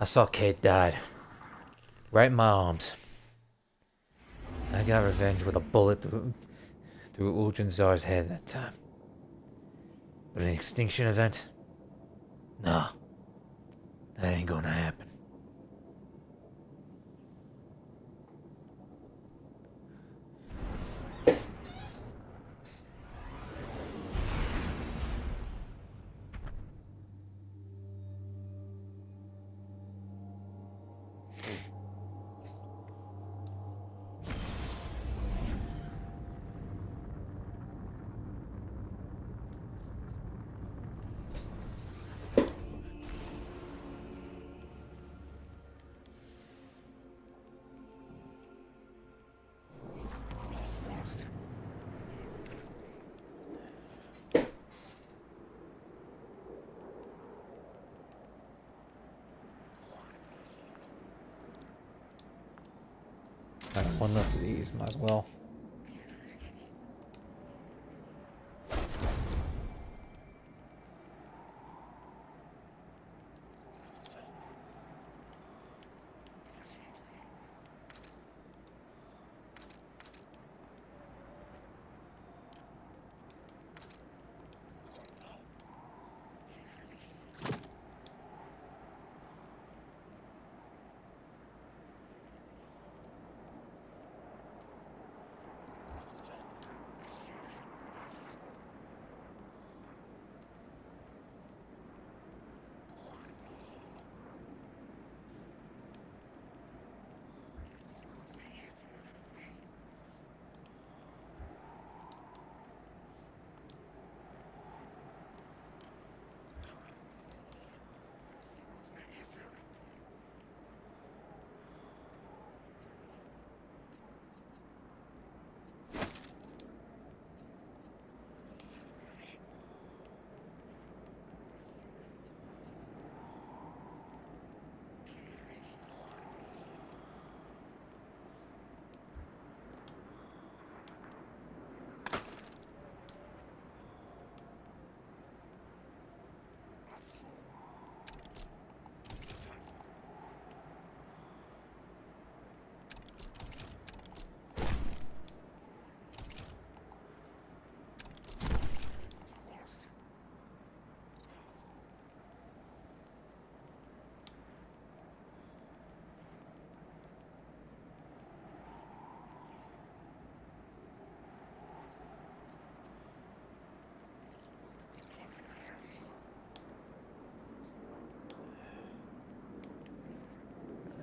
I saw Kate died. Right in my arms. I got revenge with a bullet through Uljanzar's head that time. But an extinction event? No. That ain't gonna happen. I got one left of these, might as well.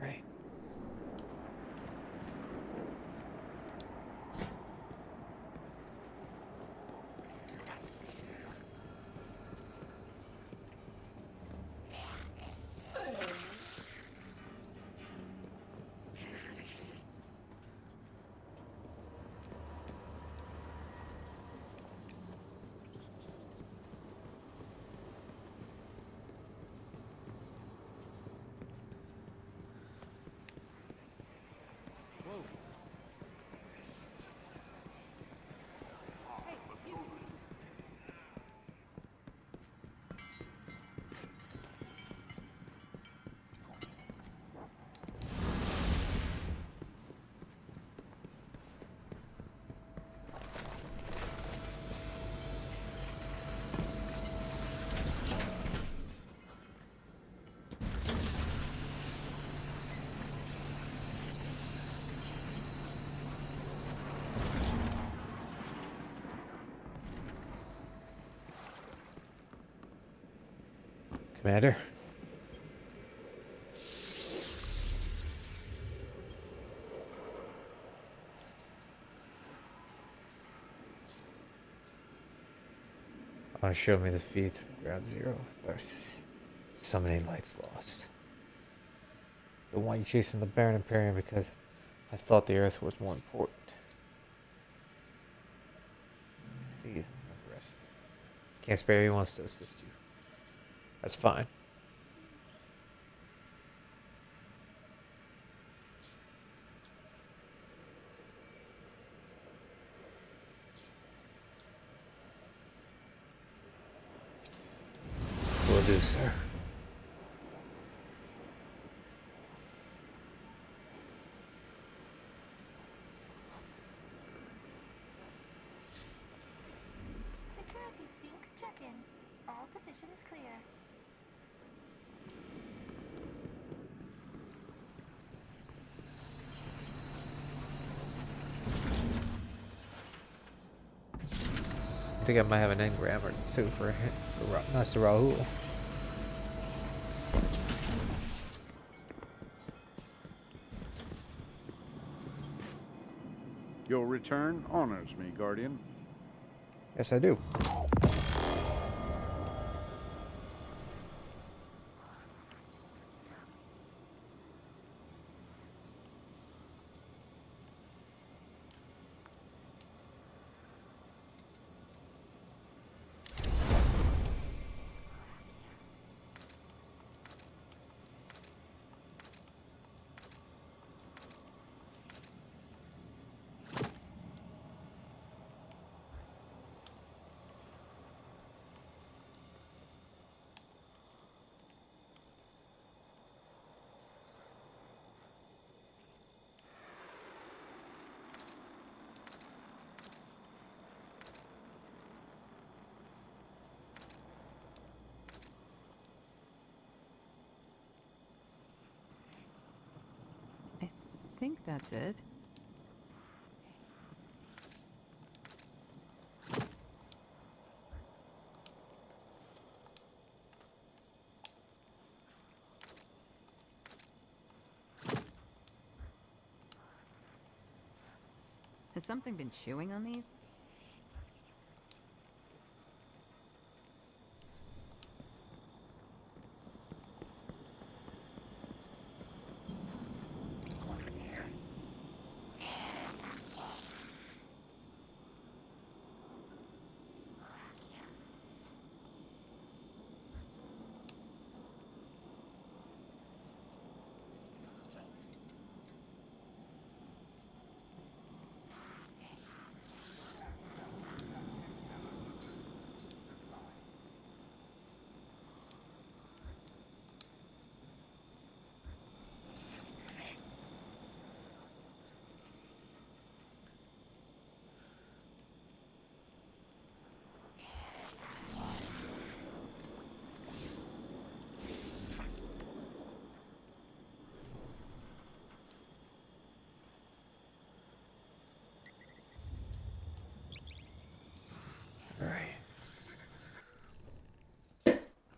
Right. Commander? Show me the feeds from Ground Zero. There's summoning lights lost. Don't want you chasing the Baron Imperium because I thought the Earth was more important. Season of rest. Can't spare you, wants to assist you. That's fine. Will do, sir. Security sync check-in. All positions clear. I think I might have an engram or two for Master Rahul. Your return honors me, Guardian. Yes, I do. I think that's it. Has something been chewing on these?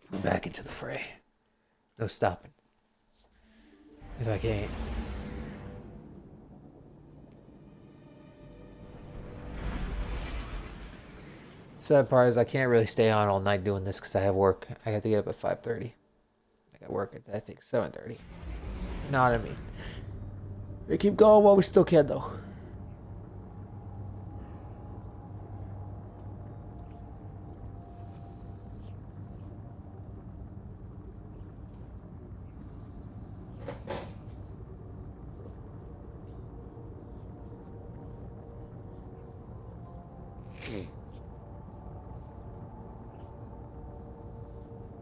We're back into the fray. No stopping. If I can't. Sad part is I can't really stay on all night doing this because I have work. I have to get up at 5:30. I got work at, I think, 7:30. You know what I mean? We keep going while we still can, though.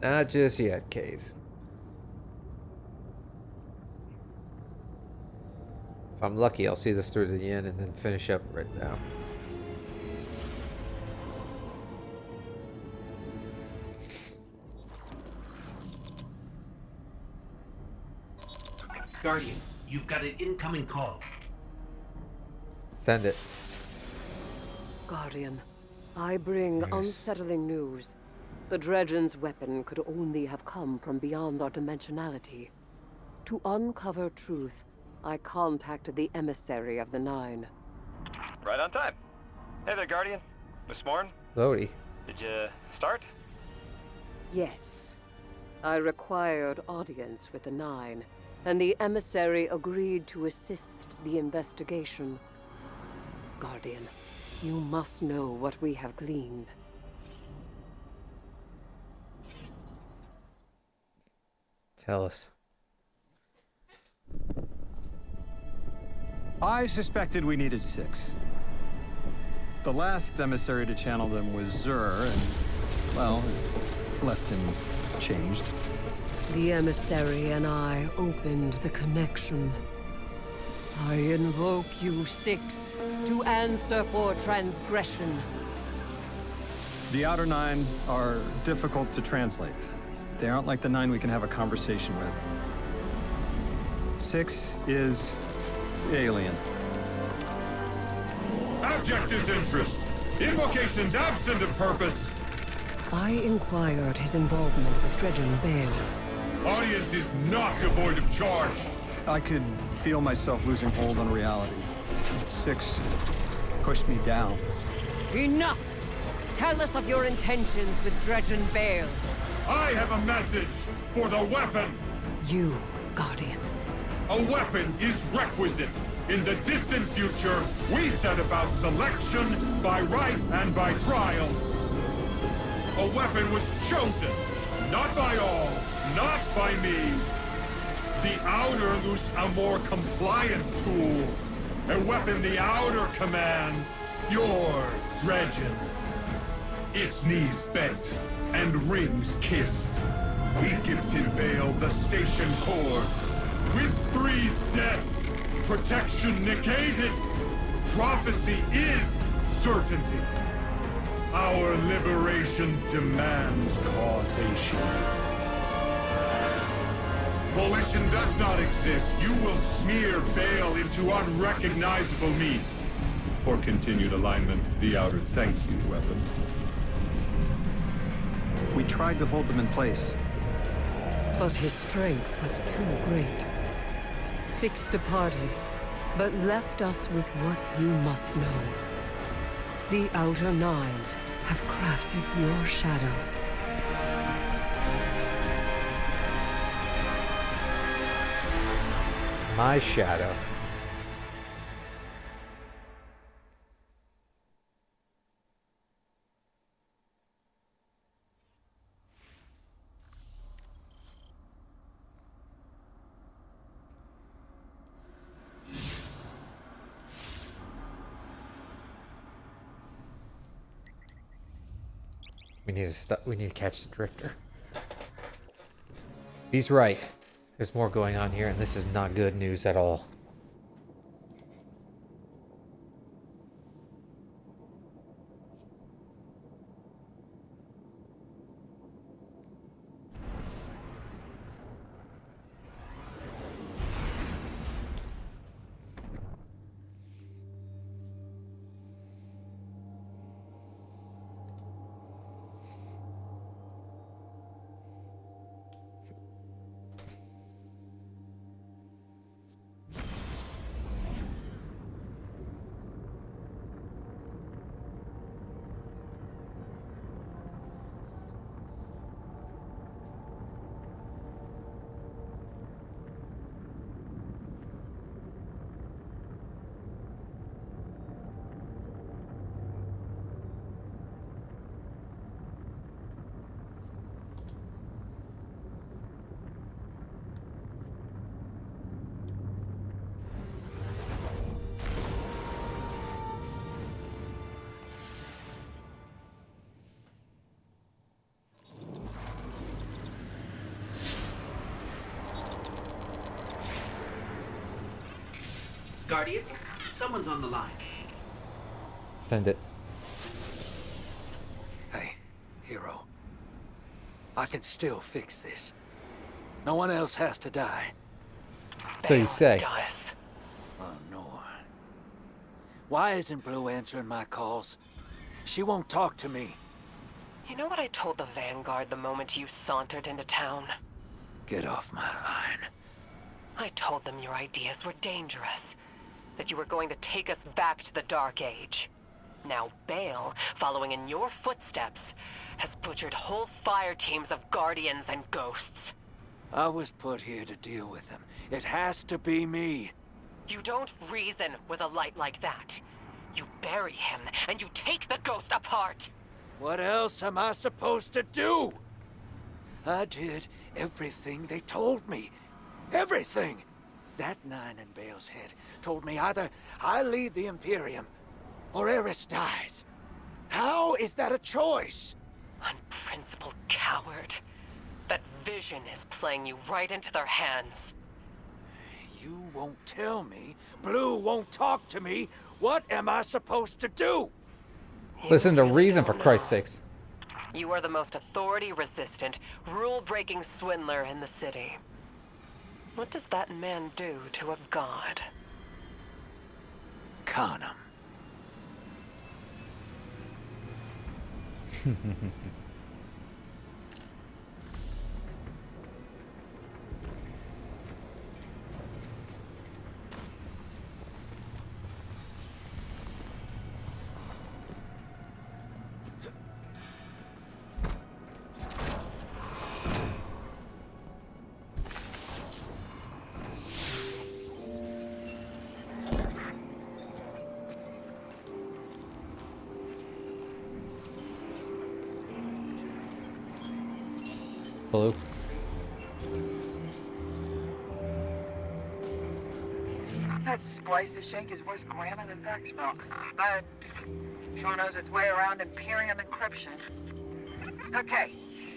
Not just yet, Kays. If I'm lucky, I'll see this through to the end and then finish up right now. Guardian, you've got an incoming call. Send it. Guardian, I bring Yes. unsettling news. The Dredgen's weapon could only have come from beyond our dimensionality. To uncover truth, I contacted the emissary of the Nine. Right on time. Hey there, Guardian. Miss Morn, Lodi. did you start? Yes. I required audience with the Nine, and the emissary agreed to assist the investigation. Guardian, you must know what we have gleaned. Tell us. I suspected we needed 6. The last emissary to channel them was Zur, and, well, it left him changed. The emissary and I opened the connection. I invoke you, Six, to answer for transgression. The Outer Nine are difficult to translate. They aren't like the Nine we can have a conversation with. Six is alien. Abject disinterest. Invocations absent of purpose. I inquired his involvement with Dredgen Bale. Audience is not devoid of charge. I could feel myself losing hold on reality. Six pushed me down. Enough! Tell us of your intentions with Dredgen Bale. I have a message for the weapon. You, Guardian. A weapon is requisite. In the distant future, we set about selection by right and by trial. A weapon was chosen, not by all, not by me. The Outer lose a more compliant tool. A weapon the Outer command. Your Dredgen. Its knees bent and rings kissed. We gifted Bale the station core. With Three's death, protection negated. Prophecy is certainty. Our liberation demands causation. Volition does not exist. You will smear Bale into unrecognizable meat. For continued alignment, the Outer thank you, weapon. We tried to hold them in place. But his strength was too great. Six departed, but left us with what you must know. The Outer Nine have crafted your shadow. My shadow. We need to stop. We need to catch the drifter. He's right. There's more going on here, and this is not good news at all. Guardian, someone's on the line. Send it. Hey, Hero. I can still fix this. No one else has to die. So you say. Does. Oh, no. Why isn't Blue answering my calls? She won't talk to me. You know what I told the Vanguard the moment you sauntered into town? Get off my line. I told them your ideas were dangerous. That you were going to take us back to the Dark Age. Now Bale, following in your footsteps, has butchered whole fire teams of Guardians and Ghosts. I was put here to deal with them. It has to be me. You don't reason with a light like that. You bury him, and you take the Ghost apart! What else am I supposed to do? I did everything they told me. Everything! That Nine in Bale's head told me either I lead the Imperium or Eris dies. How is that a choice? Unprincipled coward. That vision is playing you right into their hands. You won't tell me. Blue won't talk to me. What am I supposed to do? Listen to reason, for Christ's sakes. You are the most authority-resistant, rule-breaking swindler in the city. What does that man do to a god? Con him. Blue. That splicer shank is worse grammar than Vex milk. But sure knows its way around Imperium encryption. Okay,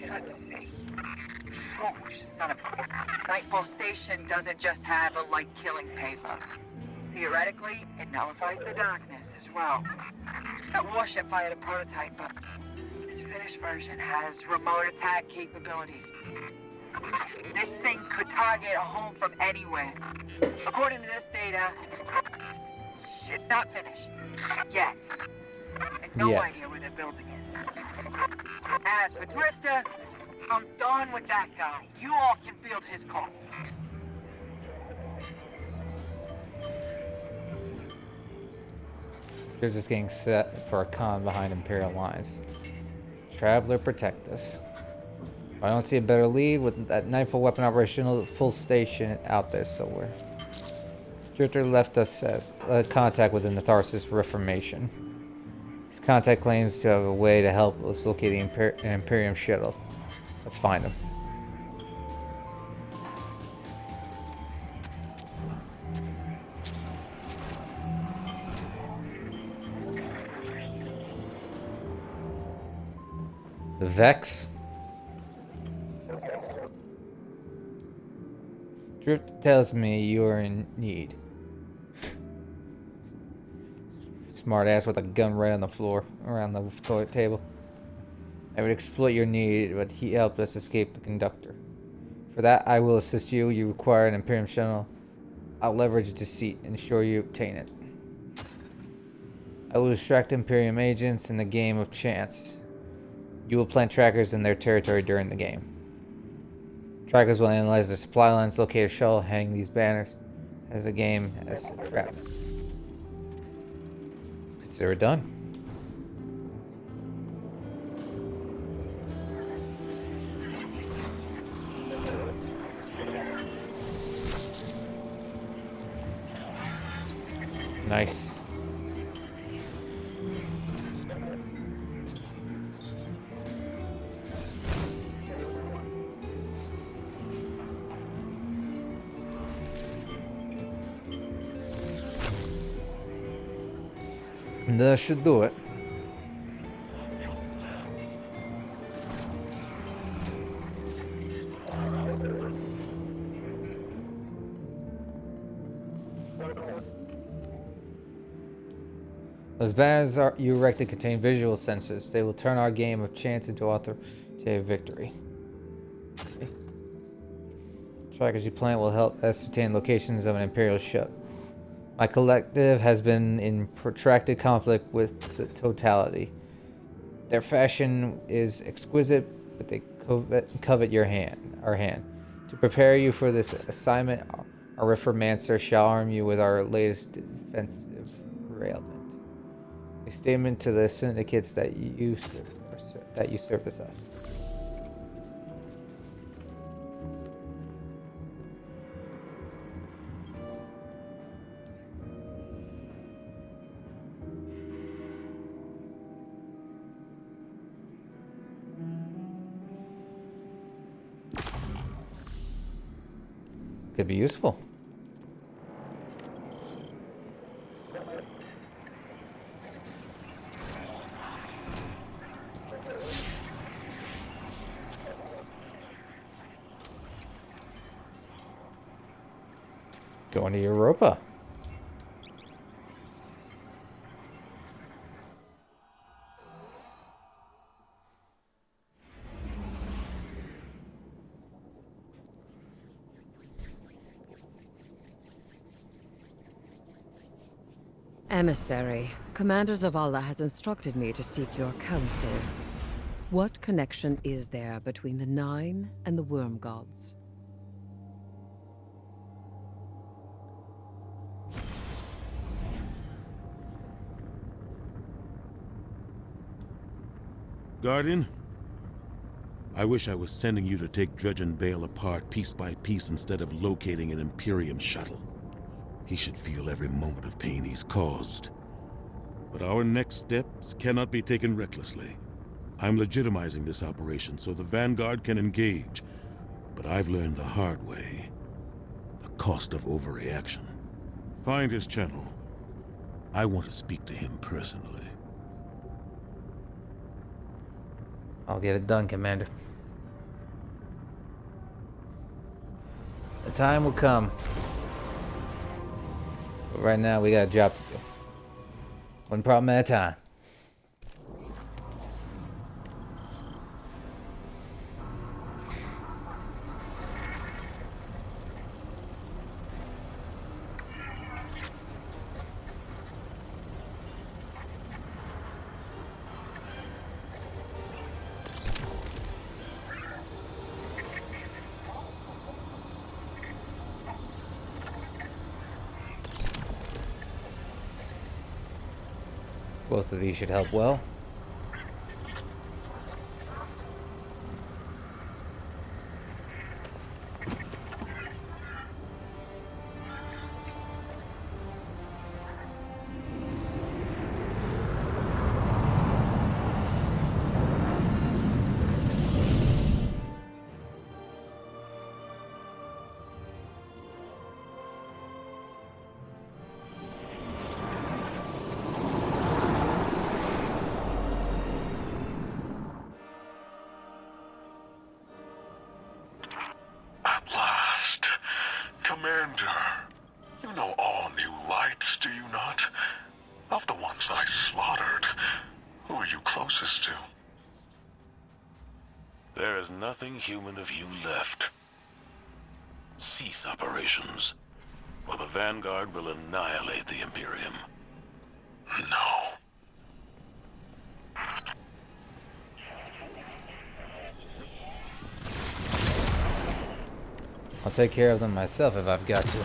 let's see. Oh, son of a... Nightfall Station doesn't just have a light-killing payload. Theoretically, it nullifies the darkness as well. That warship fired a prototype, but this finished version has remote attack capabilities. This thing could target a home from anywhere. According to this data, it's not finished. Yet. And no idea where they're building it. As for Drifter, I'm done with that guy. You all can field his calls. They're just getting set for a con behind Imperial lines. Traveler, protect us. I don't see a better lead with that Nightfall weapon operational full station out there somewhere. Drifter left us as contact within the Tharsis Reformation. His contact claims to have a way to help us locate the Imperium shuttle. Let's find him. The Vex. Drift tells me you are in need. Smart ass with a gun right on the floor, around the toilet table. I would exploit your need, but he helped us escape the conductor. For that, I will assist you. You require an Imperium shuttle. I'll leverage deceit and ensure you obtain it. I will distract Imperium agents in the game of chance. You will plant trackers in their territory during the game. Trackers will analyze their supply lines, locate a shuttle, hang these banners as the game as a trap. Consider it done. Nice. That should do it. Those banners you erected contain visual sensors. They will turn our game of chance into authoritative victory. Trackers you plant will help ascertain locations of an Imperial ship. My collective has been in protracted conflict with the totality. Their fashion is exquisite, but they covet our hand. To prepare you for this assignment, our Reformancer shall arm you with our latest defensive railment. A statement to the syndicates that you service us. Could be useful. Going to Europa. Emissary, Commander Zavala has instructed me to seek your counsel. What connection is there between the Nine and the Worm Gods? Guardian? I wish I was sending you to take Dredge and Bale apart piece by piece instead of locating an Imperium shuttle. He should feel every moment of pain he's caused. But our next steps cannot be taken recklessly. I'm legitimizing this operation so the Vanguard can engage. But I've learned the hard way. The cost of overreaction. Find his channel. I want to speak to him personally. I'll get it done, Commander. The time will come. But right now, we got a job to do. One problem at a time. Both of these should help well. Commander, you know all new lights, do you not? Of the ones I slaughtered, who are you closest to? There is nothing human of you left. Cease operations, or the Vanguard will annihilate the Imperium. No. I'll take care of them myself if I've got to.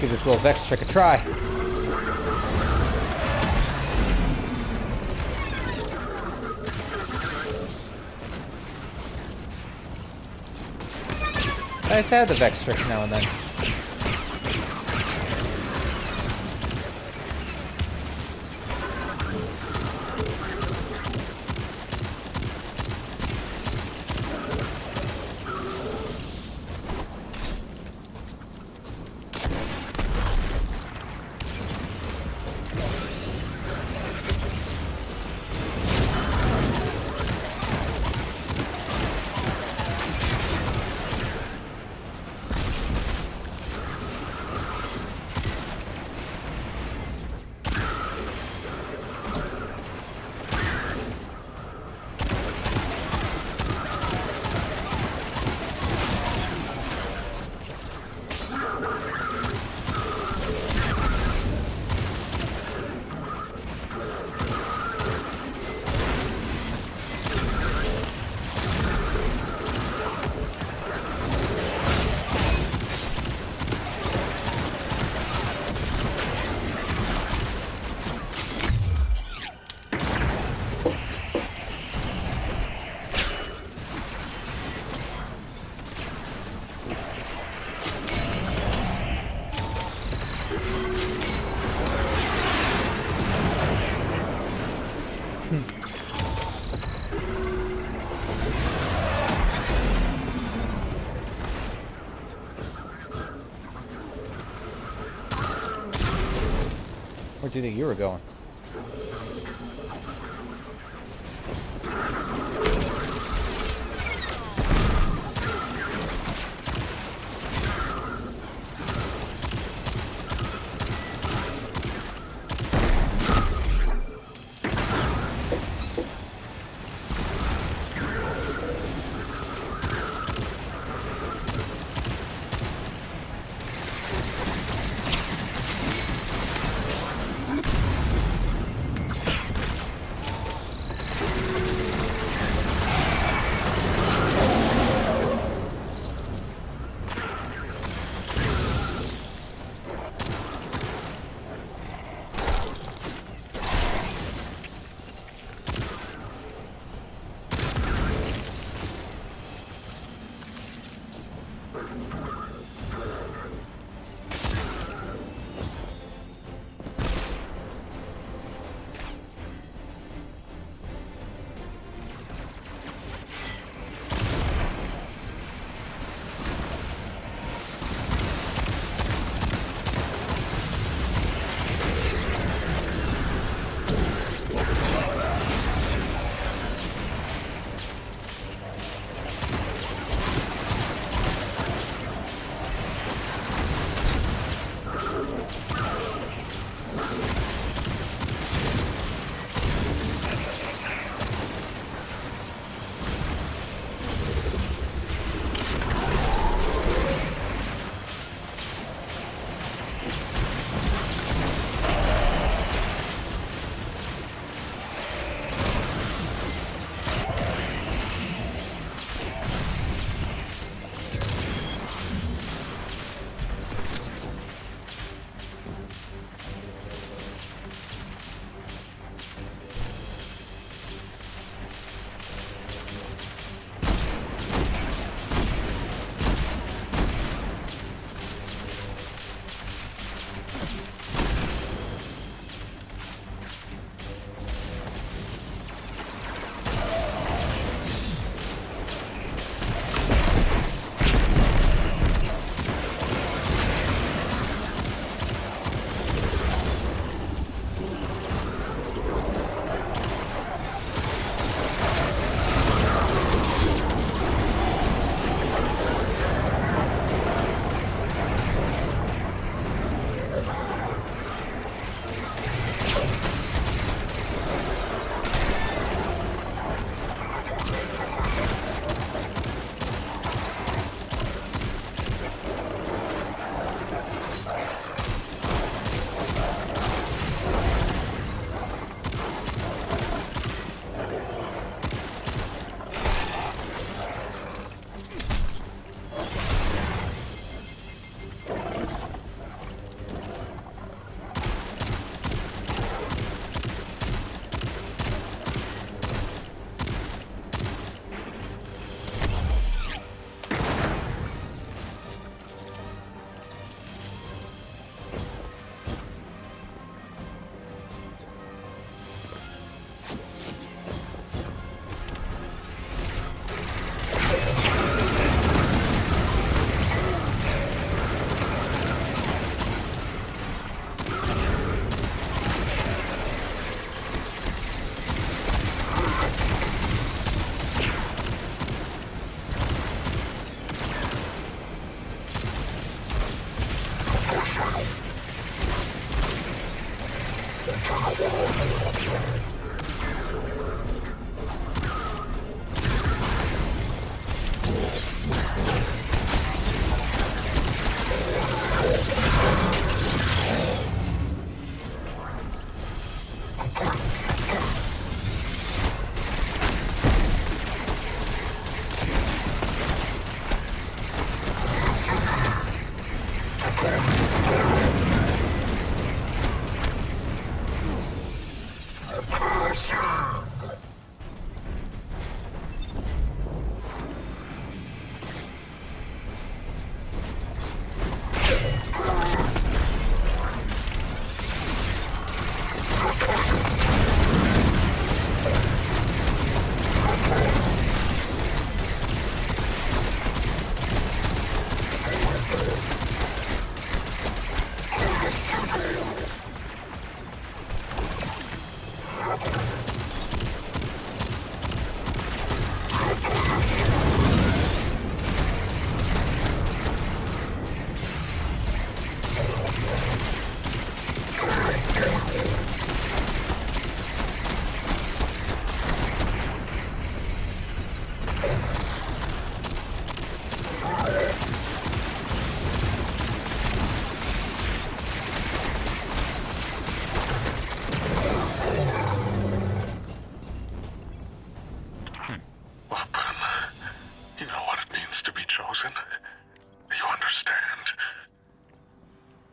Give this little Vex trick a try. I just have the Vex trick now and then. Where do you think you were going?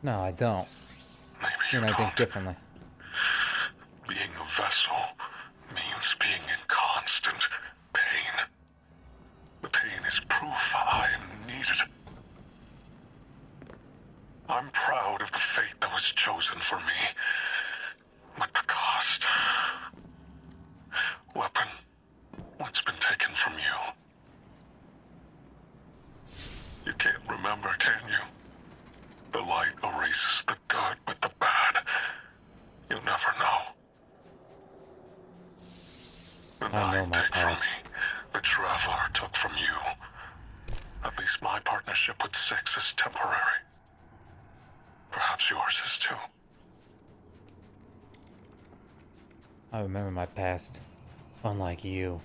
No, I don't. Maybe You you and I think don't. differently. Being a vessel means being in constant pain. The pain is proof I am needed. I'm proud of the fate that was chosen for me. But the cost... Weapon, what's been taken from you? You can't remember, can you? The light erases the good with the bad. You'll never know. The I know Nine my take from past. me. The Traveler took from you. At least my partnership with Six is temporary. Perhaps yours is too. I remember my past. Unlike you.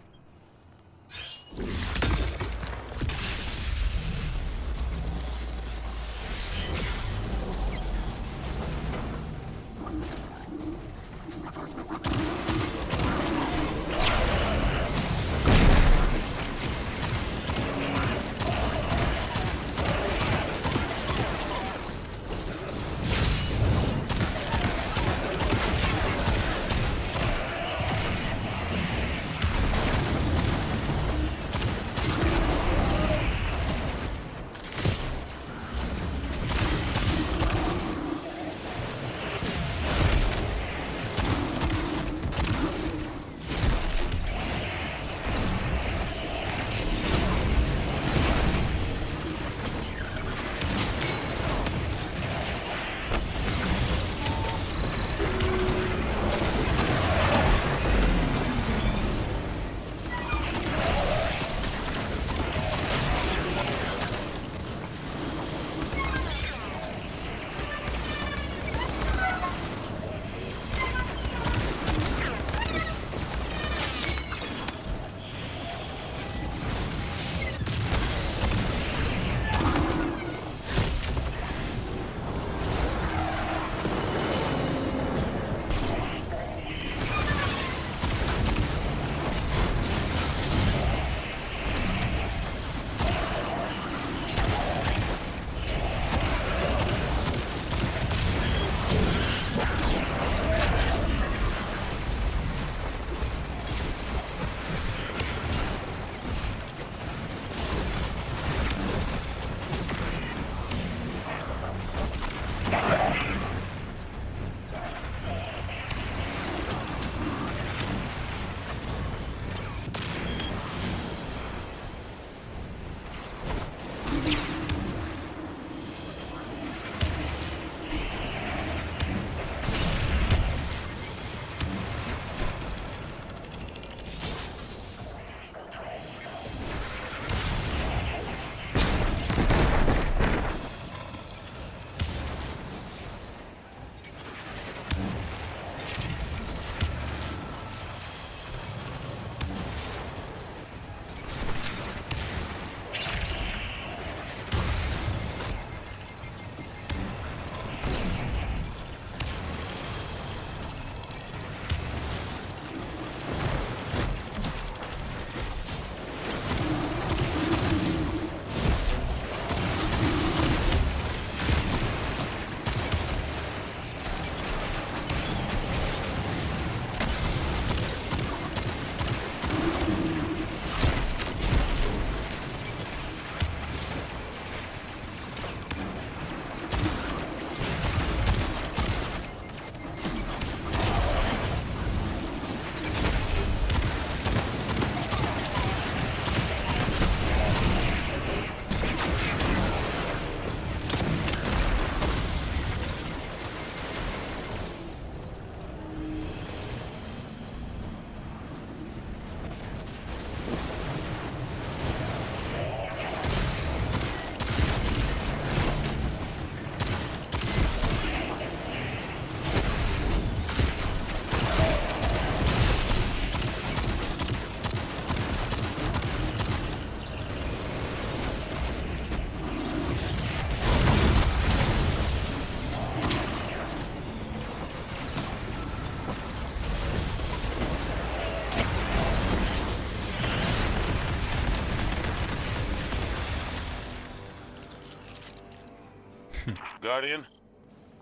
Guardian,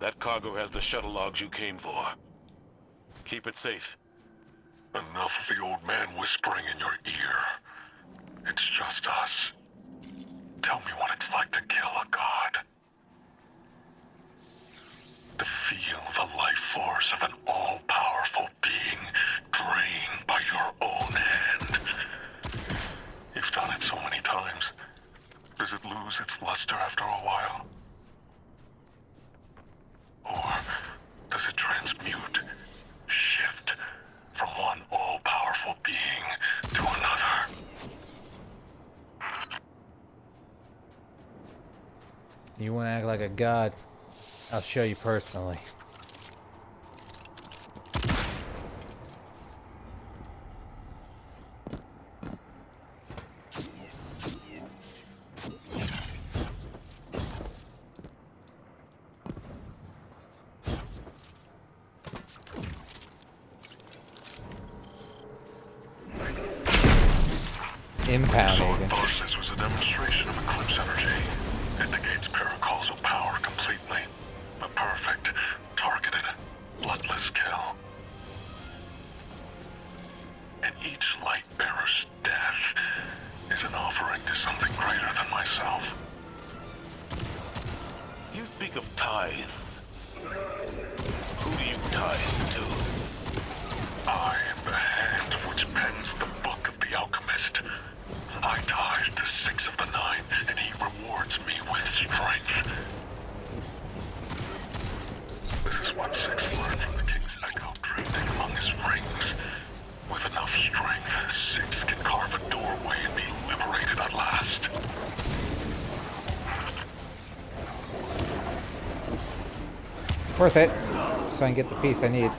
That cargo has the shuttle logs you came for. Keep it safe. Enough of the old man whispering in your ear. It's just us. Tell me what it's like to kill a god. To feel the life force of an all-powerful being drained by your own hand. You've done it so many times. Does it lose its luster after a while? Or does it transmute, shift from one all-powerful being to another? You want to act like a god? I'll show you personally. Impound agent. This was a demonstration of Eclipse energy. It negates paracausal power completely. A perfect, targeted, bloodless kill. And each light bearer's death is an offering to something greater than myself. You speak of tithes. Who do you tithe to? I am the hand which pens the book of the alchemist. I tithe to 6 of the 9, and he rewards me with strength. This is what 6 learned from the king's echo drifting among his rings. With enough strength, 6 can carve a doorway and be liberated at last. Worth it, so I can get the piece I need.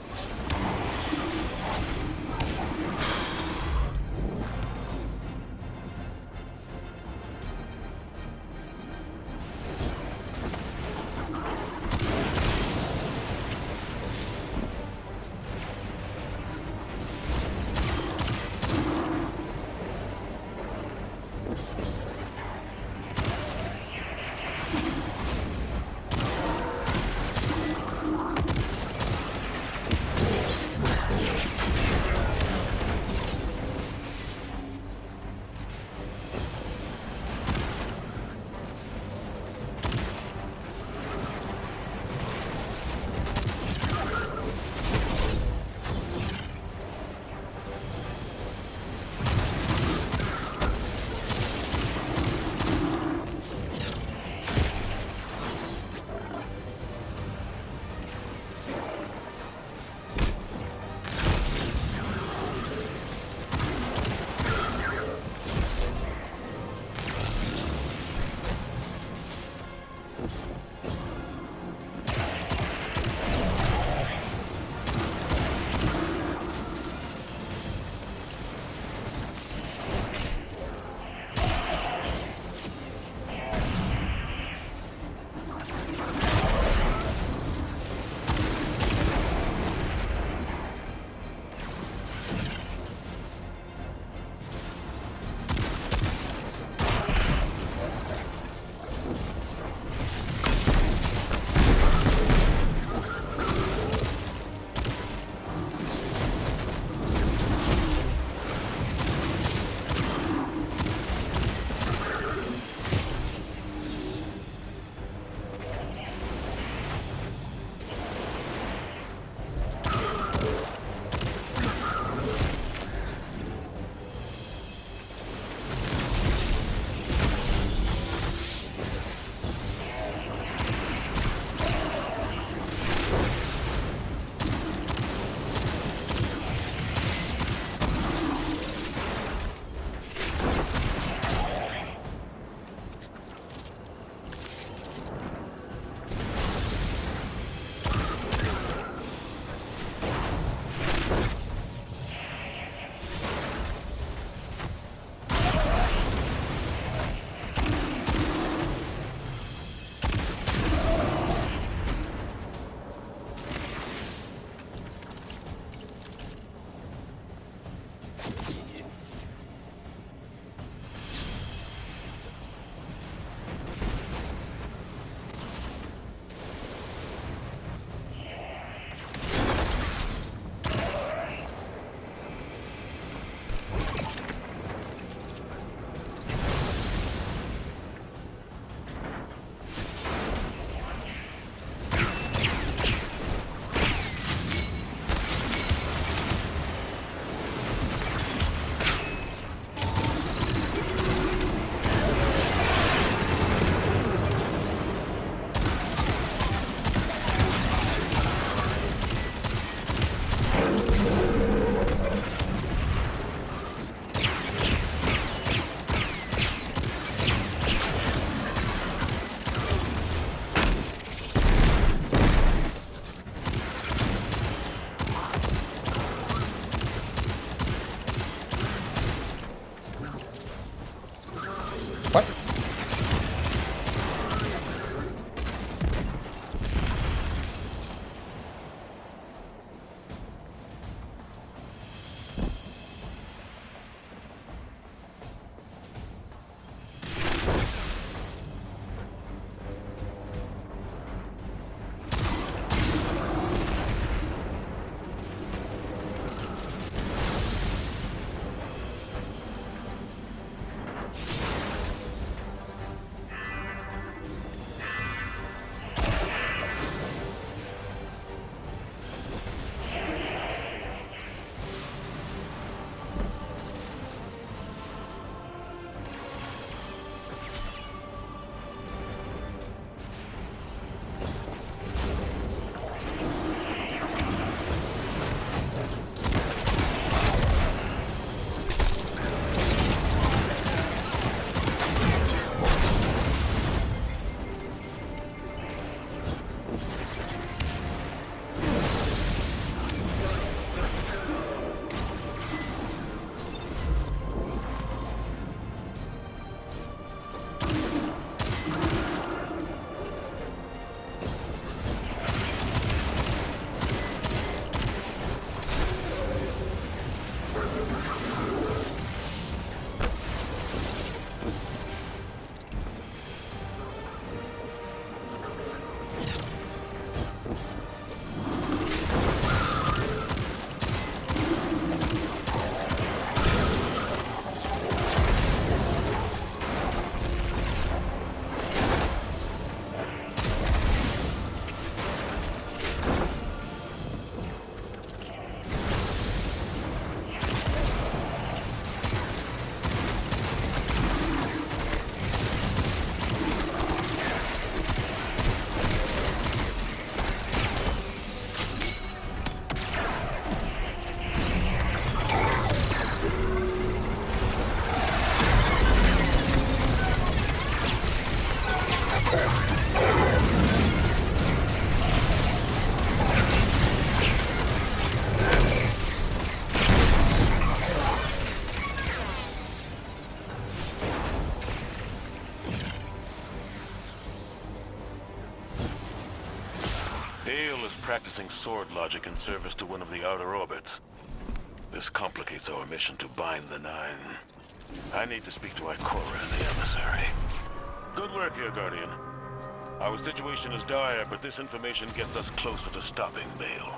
Bale is practicing sword logic in service to one of the outer orbits. This complicates our mission to bind the Nine. I need to speak to Ikora and the emissary. Good work here, Guardian. Our situation is dire, but this information gets us closer to stopping Bale.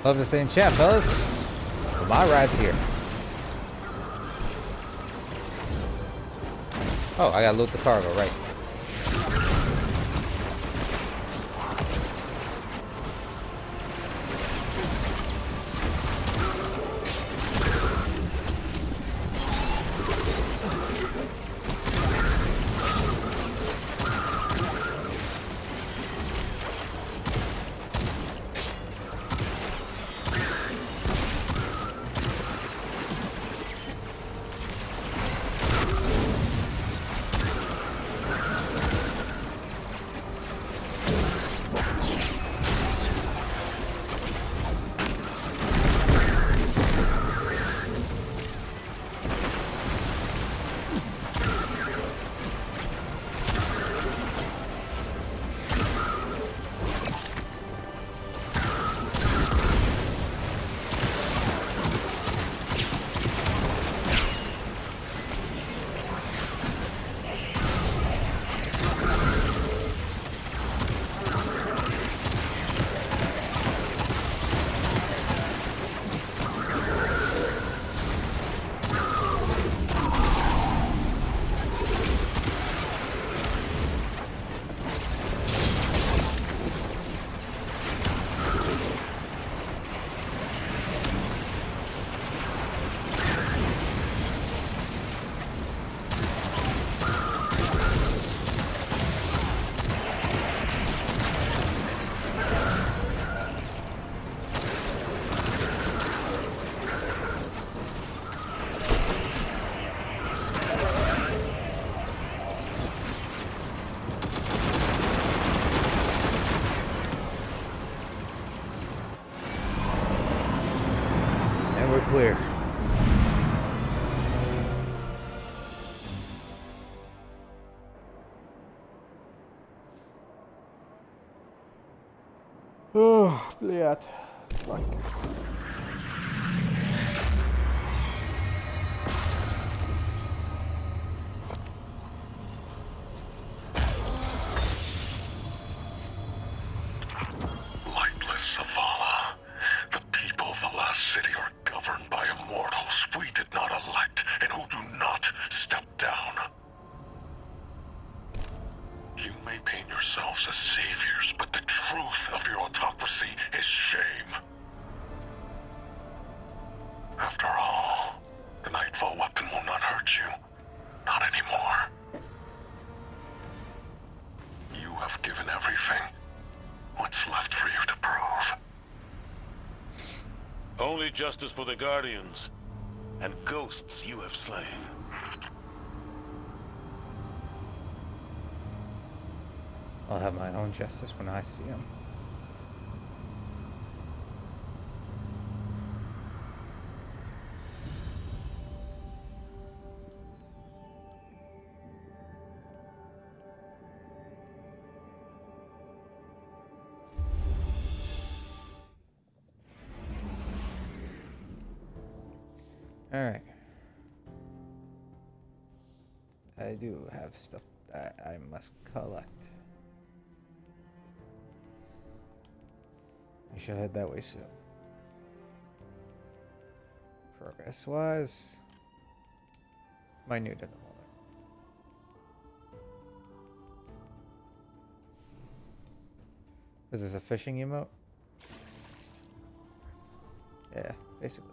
Love to stay in chat, fellas. Well, my ride's here. Oh, I gotta loot the cargo, right. Clear. Oh, блядь. Lightless Savala. The people of the last city are governed by immortals we did not elect and who do not step down. You may paint yourselves as saviors, but the truth of your autocracy is shame. After all, the Nightfall weapon will not hurt you. Not anymore. You have given everything. What's left for you to prove? Only justice for the Guardians, and ghosts you have slain. I'll have my own justice when I see him. All right. I do have stuff that I must collect. We should head that way soon. Progress-wise, minute at the moment. Is this a fishing emote? Yeah, basically.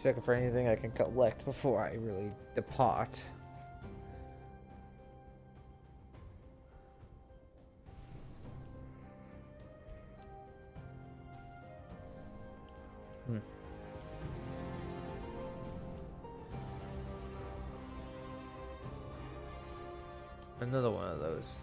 Checking for anything I can collect before I really depart. Another one of those.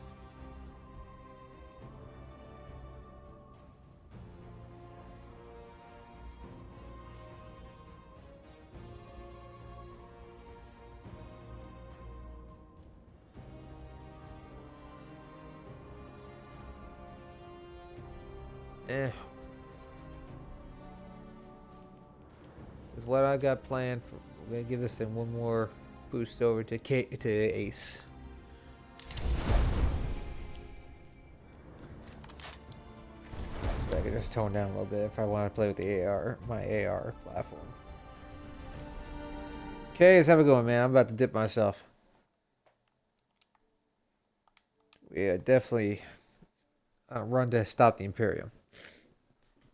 Is what I got planned for. We're gonna give this thing one more boost over to Ace. So I can just tone down a little bit if I want to play with the AR, my AR platform. Okay, how's it going, man? I'm about to dip myself. We are definitely on a run to stop the Imperium.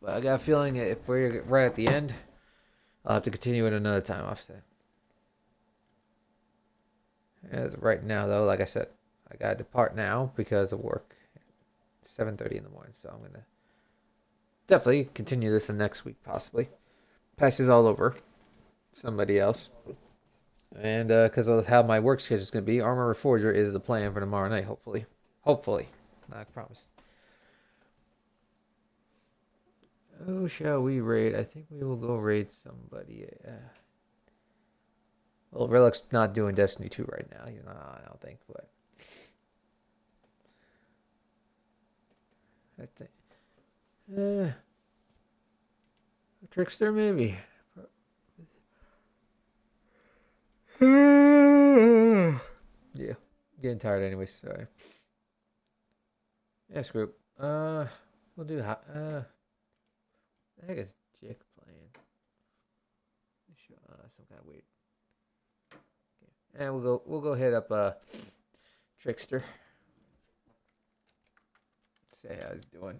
But I got a feeling if we're right at the end, I'll have to continue it another time offset. As of right now, though, like I said, I gotta depart now because of work. 7:30 in the morning, so I'm gonna definitely continue this in next week, possibly. Pass this all over somebody else, and because of how my work schedule is gonna be, Armor Reforger is the plan for tomorrow night. Hopefully, not promise. Oh, shall we raid? I think we will go raid somebody. Well, Relic's not doing Destiny 2 right now. He's not, I don't think, but I think Trickster maybe. Yeah, getting tired anyway. Sorry. Yes, group. We'll do the heck is Jake playing? Some kind of weird. Okay. And we'll go hit up Trickster. See how he's doing.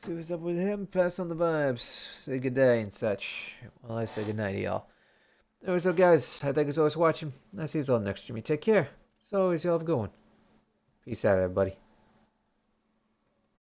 See what's up with him. Pass on the vibes. Say good day and such. Well, I say good night to y'all. Anyways, up, guys. I thank you so much for watching. I'll see you all next stream. Take care. As always, y'all have a good one. Peace out, everybody.